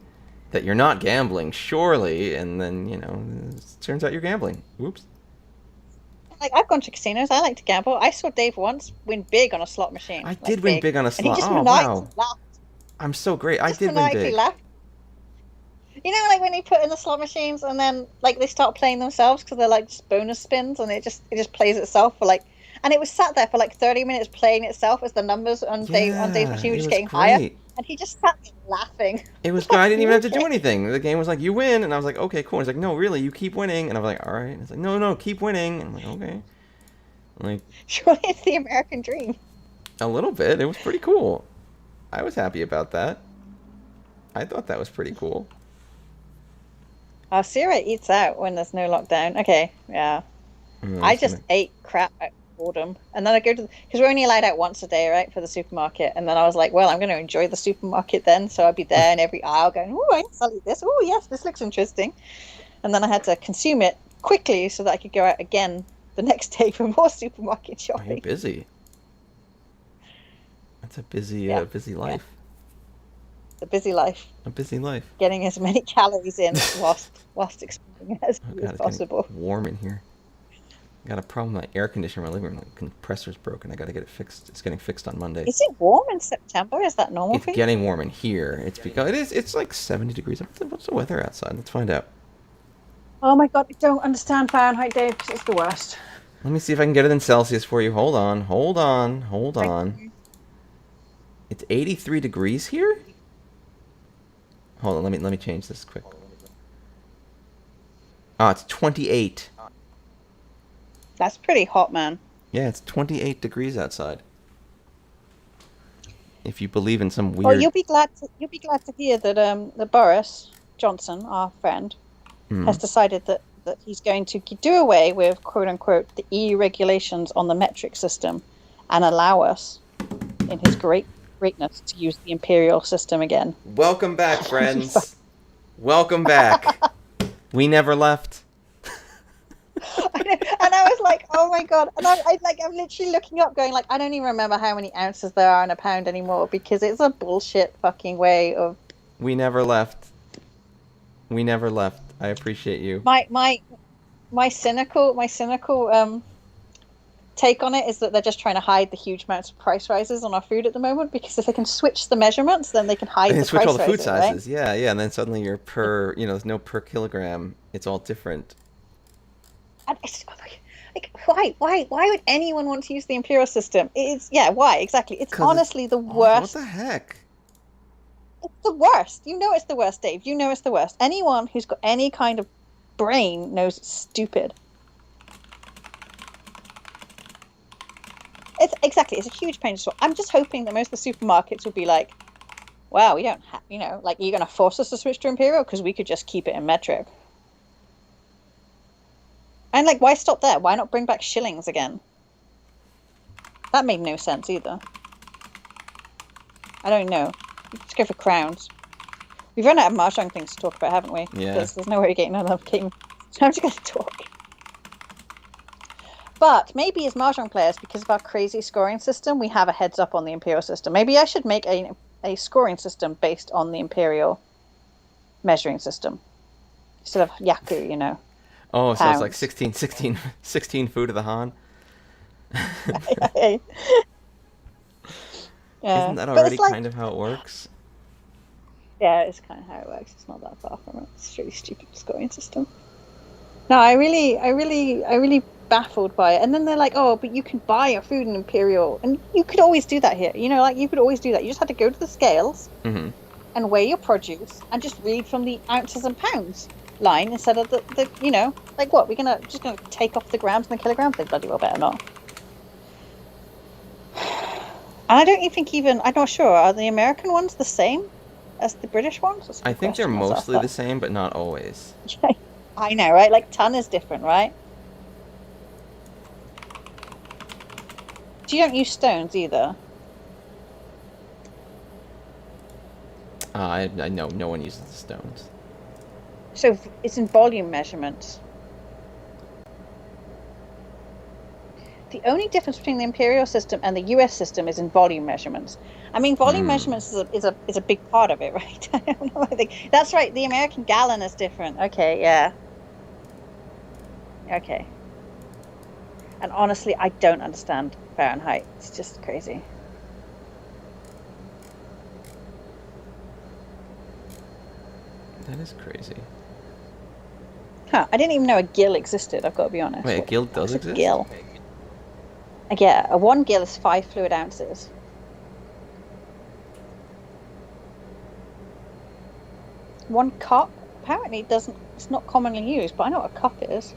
that you're not gambling, surely, and then it turns out you're gambling. Whoops. Like I've gone to casinos. I like to gamble. I saw Dave once win big on a slot machine, I like did win big, big on a and he slot. just Oh maniacally wow, laughed. I'm so great. I Just did win maniacally big. laughed. Like when they put in the slot machines and then like they start playing themselves because they're like just bonus spins and it just plays itself for like, and it was sat there for like 30 minutes playing itself as the numbers on Dave's Yeah, machine were it just was getting higher, great. and he just sat there laughing. It was good. Like, I didn't even have to do okay, anything. The game was like, you win, and I was like, okay, cool. And he's like, no, really, you keep winning, and I was like, all right. And it's like, no, no, keep winning. And I'm like, okay. Like surely it's the American dream. a little bit. It was pretty cool. I was happy about that. I thought that was pretty cool. Sierra eats out when there's no lockdown. Okay, yeah. I I was just gonna. ate crap out of boredom. And then I go to, because we're only allowed out once a day, right, for the supermarket. And then I was like, well, I'm going to enjoy the supermarket then. So I'd be there in every aisle going, oh, yes, I'll eat this. Oh, yes, this looks interesting. And then I had to consume it quickly so that I could go out again the next day for more supermarket Oh, you're shopping. busy. That's a busy, Yeah, busy yeah. life. It's a busy life, A busy life. getting as many calories in whilst expanding as Oh few god, as it's getting possible. warm in here. Got a problem with my air conditioner in my living room. The compressor's broken. I gotta get it fixed. It's getting fixed on Monday. Is it warm in September? Is that normal It's for you? getting warm in here. It's because it is. It's like 70 degrees. What's the weather outside? Let's find out. Oh my God, I don't understand Fahrenheit, Dave, because it's the worst. Let me see if I can get it in Celsius for you. Hold on. Hold on. Hold Thank on. you. It's 83 degrees here. Hold on. Let me change this quick. Ah, it's 28. That's pretty hot, man. Yeah, it's 28 degrees outside. If you believe in some Well, weird. you'll be glad to hear that the Boris Johnson, our friend, Hmm. has decided that he's going to do away with quote unquote the EU regulations on the metric system and allow us, in his greatness, to use the imperial system again. Welcome back, friends. Welcome back. We never left. And I was like, oh my God. And I'm literally looking up going like, I don't even remember how many ounces there are in a pound anymore because it's a bullshit fucking way of We never left. We never left. I appreciate you. my cynical take on it is that they're just trying to hide the huge amounts of price rises on our food at the moment because if they can switch the measurements, then they can hide And the switch price all the food rises, right? sizes. Yeah, yeah. And then suddenly you're there's no per kilogram. It's all different. And it's like why would anyone want to use the imperial system? It's yeah, why exactly? It's Because honestly the awful. What worst. the heck? It's the worst. You know it's the worst, Dave. You know it's the worst. Anyone who's got any kind of brain knows it's stupid. It's exactly. It's a huge pain to swallow. I'm just hoping that most of the supermarkets will be like, "Wow, we don't have, like you're gonna force us to switch to imperial because we could just keep it in metric." And like, why stop there? Why not bring back shillings again? That made no sense either. I don't know. Let's go for crowns. We've run out of Mahjong things to talk about, haven't we? Yeah. Because there's no way of getting another game. So I'm just going to talk. But maybe as Mahjong players, because of our crazy scoring system, we have a heads up on the Imperial system. Maybe I should make a scoring system based on the Imperial measuring system. Instead of Yaku, Oh, so it's like pounds. 16 food of the Han? Yeah. Isn't that But it's already like, kind of how it works? yeah, it's kind of how it works. It's not that far from it. It's a really stupid scoring system. No, I really baffled by it. And then they're like, "Oh, but you can buy your food in Imperial," and you could always do that here. Like you could always do that. You just had to go to the scales Mm-hmm. and weigh your produce and just read from the ounces and pounds line instead of the like what we're just gonna take off the grams and the kilograms. They bloody well better not. And I don't even think I'm not sure. Are the American ones the same as the British ones? That's a I good think they're question. Let's ask mostly the that. same, but not always. I know, right? Like ton is different, right? So you don't use stones either. I know no one uses the stones. So it's in volume measurements. The only difference between the imperial system and the US system is in volume measurements. I mean, volume Hmm. measurements is a big part of it, right? I don't know. I think that's right. The American gallon is different. Okay, yeah. Okay. And honestly, I don't understand Fahrenheit. It's just crazy. That is crazy. Huh, I didn't even know a gill existed, I've got to be honest. Wait, a What the guild fuck's does a exist? gill? Yeah, a 1 gill is 5 fluid ounces. One cup apparently it's not commonly used, but I know what a cup is.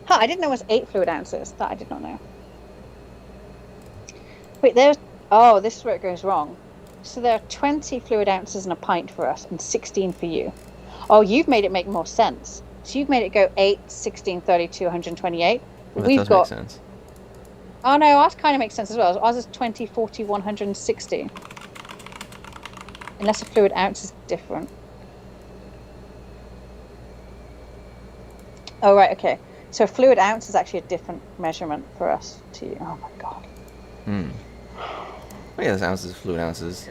Huh, I didn't know it was 8 fluid ounces. That I did not know. Wait, this is where it goes wrong. So there are 20 fluid ounces in a pint for us and 16 for you. Oh, you've made it make more sense. So you've made it go 8, 16, 32, 128. Well, that We've does make got... sense. Oh no, ours kind of makes sense as well. Ours is 20, 40, 160. Unless a fluid ounce is different. Oh, right, okay. So a fluid ounce is actually a different measurement for us to you. Oh my god. Hmm. Oh, yeah, there's ounces, fluid ounces.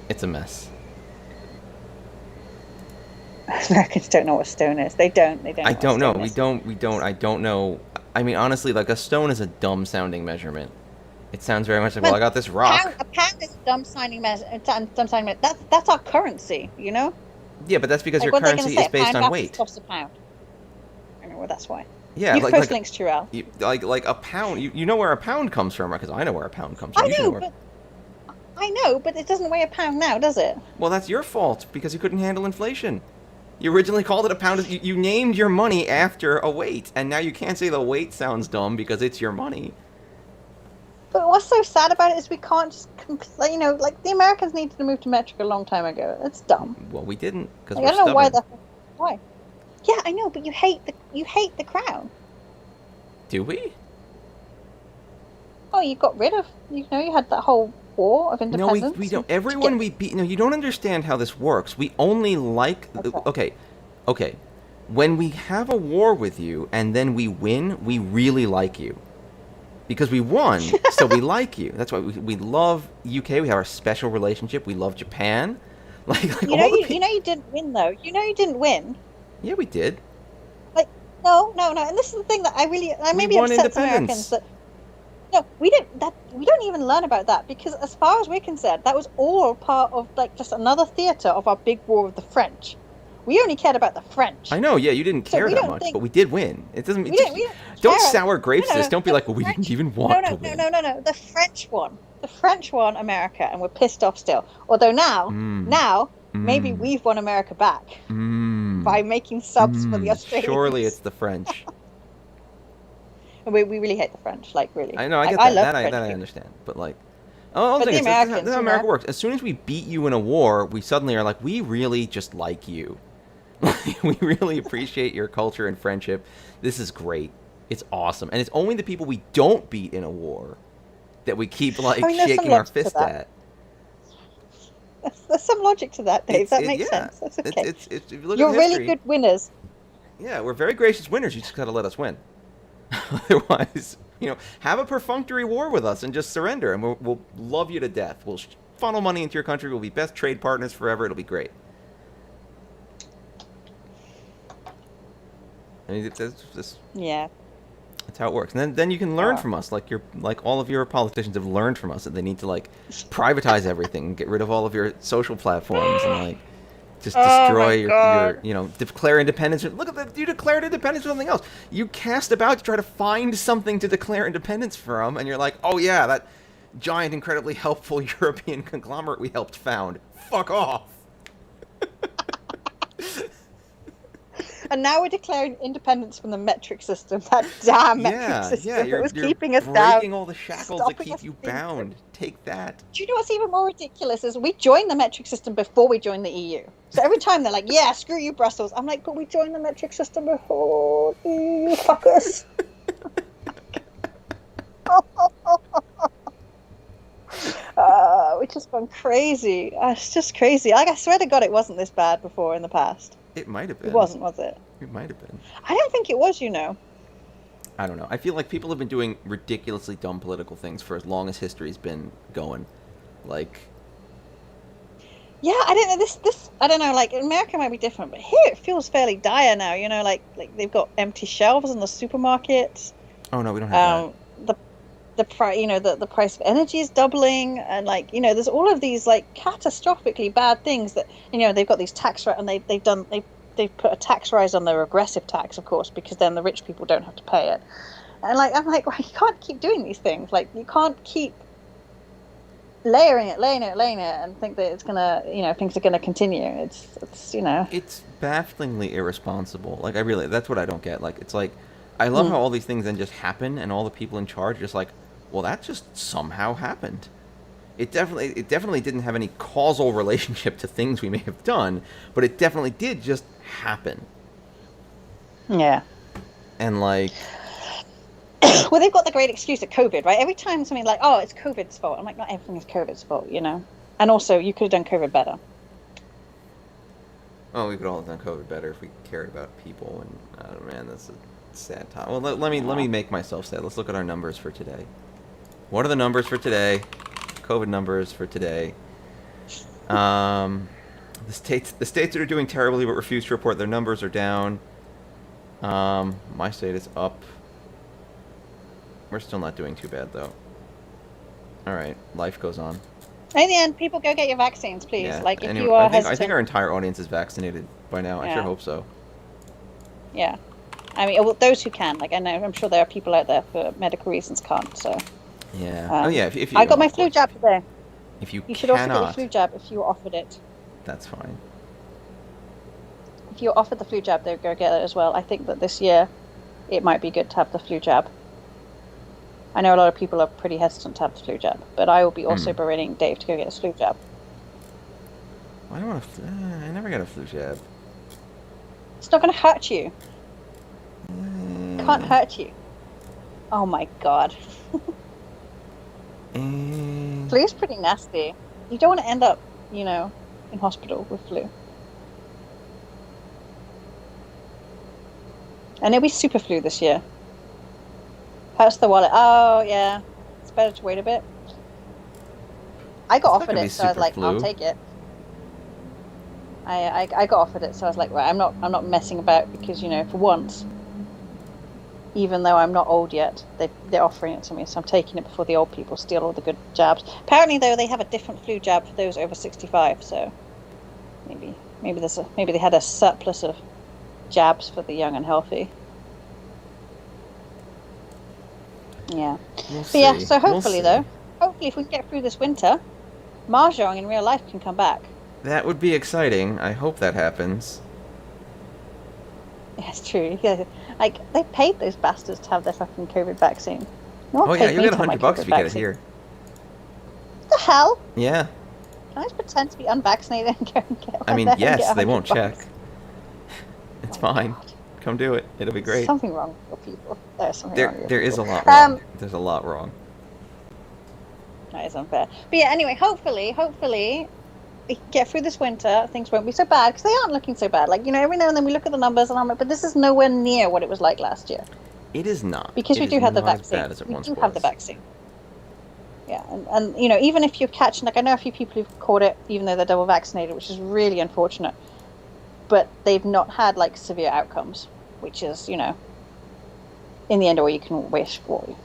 It's a mess. Americans don't know what stone is. They don't I know what don't know. stone is. I don't know. I mean, honestly, like, a stone is a dumb sounding measurement. It sounds very much like, well, Man, I got this rock. a pound is a dumb signing measure. Dumb signing measure. That's our currency, Yeah, but that's because Like your what they're going to currency say, is a based pound on basis weight. costs a pound. I know, well, that's why. Yeah, You've posted links to Rel. like a pound. You know where a pound comes from, right? Because I know where a pound comes from. I You should know know, where. but it doesn't weigh a pound now, does it? Well, that's your fault because you couldn't handle inflation. You originally called it a pound. You named your money after a weight, and now you can't say the weight sounds dumb because it's your money. But what's so sad about it is we can't just, like the Americans needed to move to metric a long time ago. It's dumb. Well, we didn't because Like, we're I don't know why stubborn. why. Yeah, I know, but you hate the crown. Do we? Oh, you got rid of, you had that whole war of No, independence. we don't. To get, Everyone we beat. No, you don't understand how this works. We only like. okay. Okay. When we have a war with you and then we win, we really like you. Because we won, so we like you. That's why we love UK. We have our special relationship. We love Japan. Like all the people. You didn't win though. You didn't win. Yeah, we did. Like, no. And this is the thing that I We maybe won upsets Americans independence. that no, we don't even learn about that because as far as we're concerned, that was all part of like just another theater of our big war with the French. We only cared about the French. I know. Yeah, you didn't So care we that don't much, think but we did win. It doesn't. we don't Don't care. sour grapes No, this. Don't be the like, well, we didn't French, even want to win. no. The French won. The French won America, and we're pissed off still. Although now maybe we've won America back by making subs for the Australians. Surely it's the French. We really hate the French, like really. I know, I get I that. love That French I people. understand. But like, oh, the But thing the is, this Americans, is how you America know. works. As soon as we beat you in a war, we suddenly are like, we really just like you. We really appreciate your culture and friendship. This is great. It's awesome. And it's only the people we don't beat in a war that we keep I like mean, there's some shaking our logic to fist that. at. There's some logic to that, Dave. That makes Yeah. sense. That's okay. If you look at the You're really history, good winners. yeah, we're very gracious winners. You just gotta let us win. Otherwise, have a perfunctory war with us and just surrender, and we'll love you to death. We'll funnel money into your country. We'll be best trade partners forever. It'll be great. I mean, Yeah. that's how it works. And then you can learn Oh. from us, like all of your politicians have learned from us that they need to like privatize everything, get rid of all of your social platforms, and like just Oh destroy my your God. declare independence. Look at that, you declared independence for something else. You cast about to try to find something to declare independence from, and you're like, oh yeah, that giant, incredibly helpful European conglomerate we helped found. Fuck off. And now we're declaring independence from the metric system. That damn metric system that was You're keeping us down, breaking all the shackles that stopping keep us you thinking. bound. Take that. Do you know what's even more ridiculous is we joined the metric system before we joined the EU. So every time they're like, yeah, screw you, Brussels. I'm like, but we joined the metric system before you fuckers. Which has gone crazy. It's just crazy. Like, I swear to God, it wasn't this bad before in the past. It might have It been. wasn't, was it? It might have been. I don't think it was, you know. I don't know. I feel like people have been doing ridiculously dumb political things for as long as history's been going. Like, Yeah, I don't know. This I don't know. Like in America might be different, but here it feels fairly dire now. You know, like they've got empty shelves in the supermarkets. oh no, we don't have Um, the price, you know, the price of energy is doubling, and like you know, there's all of these like catastrophically bad things that you know they've got these and they've put a tax rise on the regressive tax, of course, because then the rich people don't have to pay it. And like I'm like, well, you can't keep doing these things. Like you can't keep layering it, and think that it's gonna, you know, things are gonna continue. It's you know. that. It's bafflingly irresponsible. Like, that's what I don't get. Like, it's like, I love Hmm. how all these things then just happen, and all the people in charge are just like, well, that just somehow happened. It definitely didn't have any causal relationship to things we may have done, but it definitely did just happen. Yeah. And like, Well, they've got the great excuse of COVID, right? Every time something like, oh, it's COVID's fault. I'm like, not everything is COVID's fault, you know. And also, you could have done COVID better. oh, we could all have done COVID better if we cared about people. And man, that's a sad time. Well, let me make myself sad. Let's look at our numbers for today. What are the numbers for today? COVID numbers for today. The states that are doing terribly but refuse to report their numbers are down. My state is up. We're still not doing too bad though. All right, life goes on. In the end, people go get your vaccines, please. Yeah. Like, if Anyway, you are I think hesitant, our entire audience is vaccinated by now. I sure Yeah. hope so. yeah. I mean, well, those who can. Like, I know, I'm sure there are people out there for medical reasons can't. So, Yeah. Oh yeah. If you, I got my of flu course. jab today. If you You should also get your cannot, flu jab if you were offered it. that's fine. If you're offered the flu jab, though, go get it as well. I think that this year, it might be good to have the flu jab. I know a lot of people are pretty hesitant to have the flu jab, but I will be also berating Dave to go get his flu jab. I don't want to. I never got a flu jab. It's not going to hurt you. Can't hurt you. Oh my God. Flu is pretty nasty. You don't want to end up, you know, in hospital with flu. And it'll be super flu this year. Hurts the wallet. Oh, yeah. It's better to wait a bit. I got It's not offered gonna be it, so I was super like, flu. I'll take it. I got offered it, so I was like, right, I'm not messing about because, you know, for once, even though I'm not old yet, they're offering it to me, so I'm taking it before the old people steal all the good jabs. Apparently, though, they have a different flu jab for those over 65, so maybe they had a surplus of jabs for the young and healthy. Yeah. We'll But yeah, see. so We'll hopefully see. though, hopefully if we can get through this winter, Mahjong in real life can come back. That would be exciting. I hope that happens. Yeah, it's true. Yeah. Like, they paid those bastards to have their fucking COVID vaccine. No one Oh yeah, paid you'll me get to have my $100 COVID if you get it vaccine. here. What the hell? Yeah. Can I just pretend to be unvaccinated and go and get one I mean, there and yes, get they won't $100? check. It's Oh my fine. God. Come do it. It'll be great. Something wrong with people. There's something wrong with There is a people. lot wrong. There's a lot wrong. That is unfair. But yeah, anyway, hopefully, we can get through this winter. Things won't be so bad because they aren't looking so bad. Like, you know, every now and then we look at the numbers and I'm like, but this is nowhere near what it was like last year. It is not. Because we It do is have the not as vaccine. bad as it We once do have the was. vaccine. Yeah, and you know, even if you're catching, like, I know a few people who've caught it even though they're double vaccinated, which is really unfortunate. But they've not had like severe outcomes, which is, you know, in the end all you can wish for.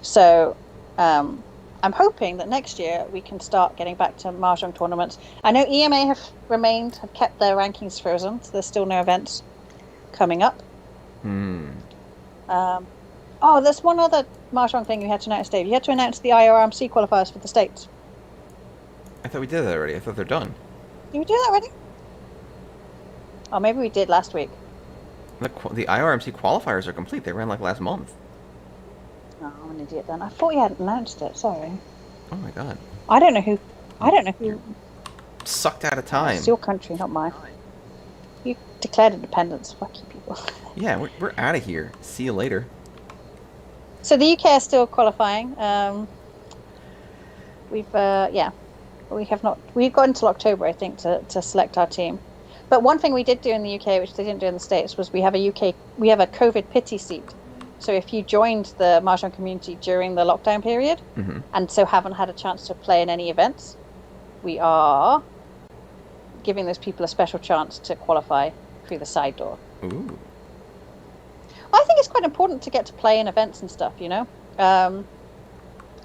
So, I'm hoping that next year we can start getting back to Mahjong tournaments. I know EMA have kept their rankings frozen, so there's still no events coming up. Oh, there's one other Mahjong thing you had to announce, Dave. You had to announce the IRMC qualifiers for the States. I thought we did that already. I thought they're done. Did we do that already? Oh, maybe we did last week. The IRMC qualifiers are complete. They ran like last month. Oh, I'm an idiot then. I thought you hadn't announced it. Sorry. Oh my god. I don't know who. Sucked out of time. It's your country, not mine. You declared independence. Fuck you people. Yeah, we're out of here. See you later. So the UK is still qualifying. We have not. We've got until October, I think, to select our team. But one thing we did do in the UK, which they didn't do in the States, was we have a COVID pity seat. So if you joined the Mahjong community during the lockdown period, and so haven't had a chance to play in any events, we are giving those people a special chance to qualify through the side door. Ooh. I think it's quite important to get to play in events and stuff, you know.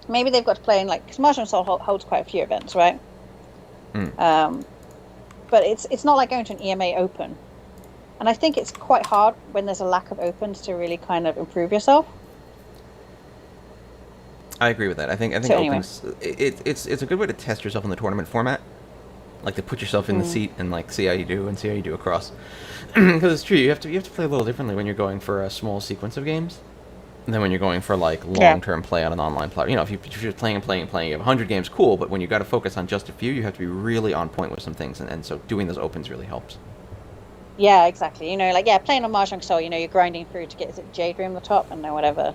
Maybe they've got to play in, like, because Mahjong Seoul holds quite a few events, right? But it's not like going to an EMA Open. And I think it's quite hard when there's a lack of opens to really kind of improve yourself. I agree with that. I think So anyway. opens. It's a good way to test yourself in the tournament format. Like, to put yourself in the seat and like see how you do across. Because it's true, you have to play a little differently when you're going for a small sequence of games, than when you're going for like long-term play on an online platform. You know, if you're playing, you have 100 games, cool. But when you got to focus on just a few, you have to be really on point with some things, and so doing those opens really helps. Yeah, exactly. You know, like, playing on Mahjong Seoul, you know, you're grinding through to get, is it Jade Room the top, and whatever.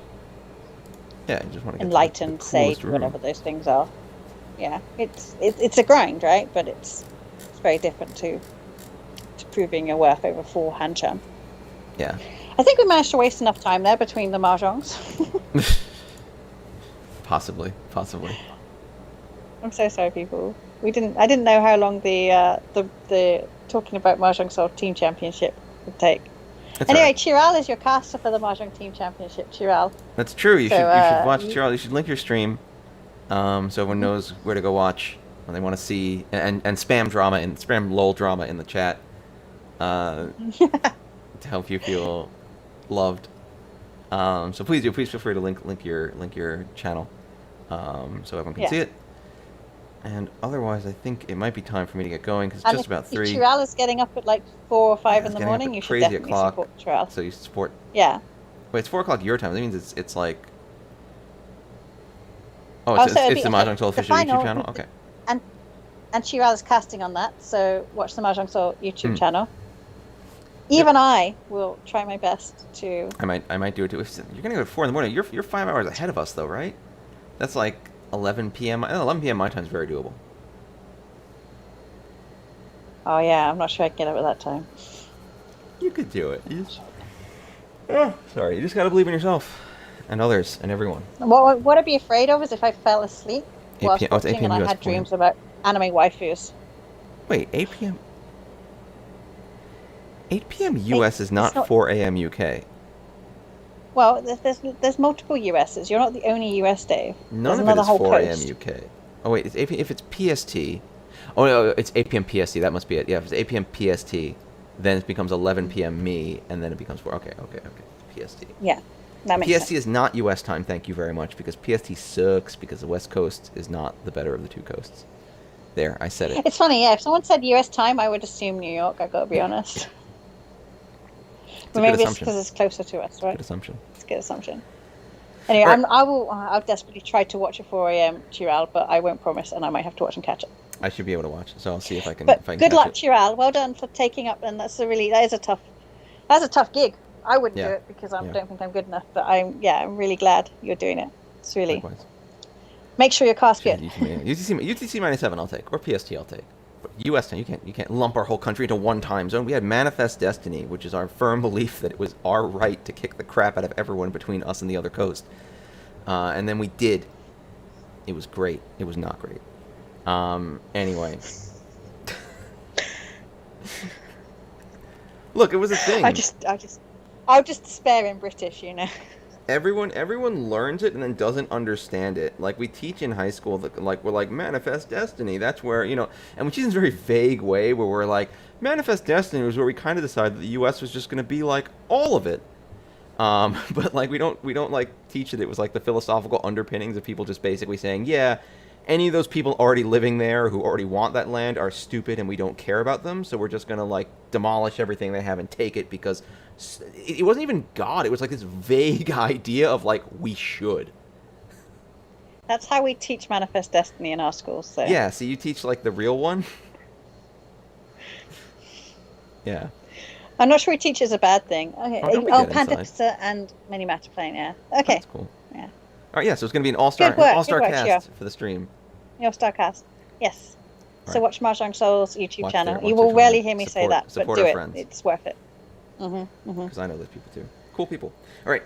Yeah, you just want to get Enlightened, the Sage, room. whatever those things are. Yeah, it's a grind, right? But it's very different to proving your worth over 4 hand champ. Yeah. I think we managed to waste enough time there between the Mahjongs. Possibly. I'm so sorry, people. I didn't know how long the talking about Mahjong Seoul Team Championship would take. That's Anyway, all right. Chiral is your caster for the Mahjong Team Championship. Chiral. That's true. You So, should watch Charles. You should link your stream, so everyone knows where to go watch when they want to see, and spam lol drama in the chat, to help you feel loved. So please feel free to link your channel, so everyone can see it. And otherwise, I think it might be time for me to get going because it's just about 3. If Chiral is getting up at like 4 or 5 in the Getting up morning, at you should crazy definitely o'clock, support Chiral. So you support. Yeah. Wait, it's 4 o'clock your time. That means it's like. Oh, it's so the Mahjong Seoul the official final- YouTube channel. Okay. And Chiral is casting on that, so watch the Mahjong Seoul YouTube channel. Even I will try my best to. I might do it too. You're gonna go at 4 in the morning. You're 5 hours ahead of us though, right? That's like 11 p.m. 11 p.m. my time is very doable. Oh yeah, I'm not sure I can get up at that time. You could do it. Sorry, you just gotta believe in yourself and others and everyone. What I'd be afraid of is if I fell asleep 8 whilst p.m. Oh, it's 8 watching p.m. and I US had point. dreams about anime waifus. Wait, 8 p.m. 8 p.m. US is not not- 4 a.m. UK. Well, there's multiple USs. You're not the only US, Dave. None There's of it another is whole 4 a.m. coast. UK. Oh wait, it's 8 p.m. If it's PST. Oh no, it's 8 p.m. PST. That must be it. Yeah, if it's 8 p.m. PST, then it becomes 11 p.m. me, and then it becomes 4. Okay. PST. Yeah, that makes PST sense. is not US time, thank you very much, because PST sucks because the West Coast is not the better of the two coasts. There, I said it. It's funny, yeah. If someone said US time, I would assume New York. I gotta be honest. But maybe it's because it's closer to us, right? Good assumption. It's a good assumption. Anyway, Right. I'll desperately try to watch a 4 a.m. Chiral, but I won't promise, and I might have to watch and catch up. I should be able to watch, so I'll see if I can. But if I can good catch luck, it. Chiral. Well done for taking up, and that's a tough gig. I wouldn't do it because I don't think I'm good enough. But I'm really glad you're doing it. It's really. Likewise. Make sure your car's good. UTC -7 I'll take, or PST I'll take. But US time, you can't lump our whole country into one time zone. We had Manifest Destiny, which is our firm belief that it was our right to kick the crap out of everyone between us and the other coast. And then we did. It was great. It was not great. Anyway. Look, it was a thing. I'll just despair in British, you know. Everyone learns it and then doesn't understand it. Like, we teach in high school that, like, we're like, Manifest Destiny, that's where, you know, and we teach in a very vague way where we're like, Manifest Destiny was where we kind of decided that the US was just going to be like all of it. But like we don't like teach it. It was like the philosophical underpinnings of people just basically saying, yeah, any of those people already living there who already want that land are stupid and we don't care about them, so we're just gonna like demolish everything they have and take it because it wasn't even God. It was like this vague idea of like we should. That's how we teach Manifest Destiny in our schools. So yeah, so you teach like the real one. Yeah. I'm not sure he teaches a bad thing. Okay. Panther and Minimatter Plane, yeah. Okay. That's cool. Yeah. All right, yeah, so it's going to be an all-star cast for the stream. The all-star cast. Yes. Right. So watch Mahjong Soul's YouTube channel. You will rarely hear me say that, but do it. Friends. It's worth it. Because I know those people too. Cool people. All right.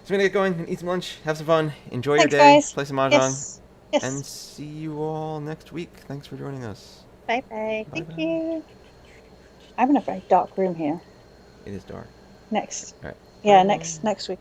So we're going to get going and eat some lunch, have some fun, enjoy your day, guys. Play some Mahjong, and see you all next week. Thanks for joining us. Bye-bye. Thank you. I'm in a very dark room here. It is dark. Next. All right. Yeah, next week.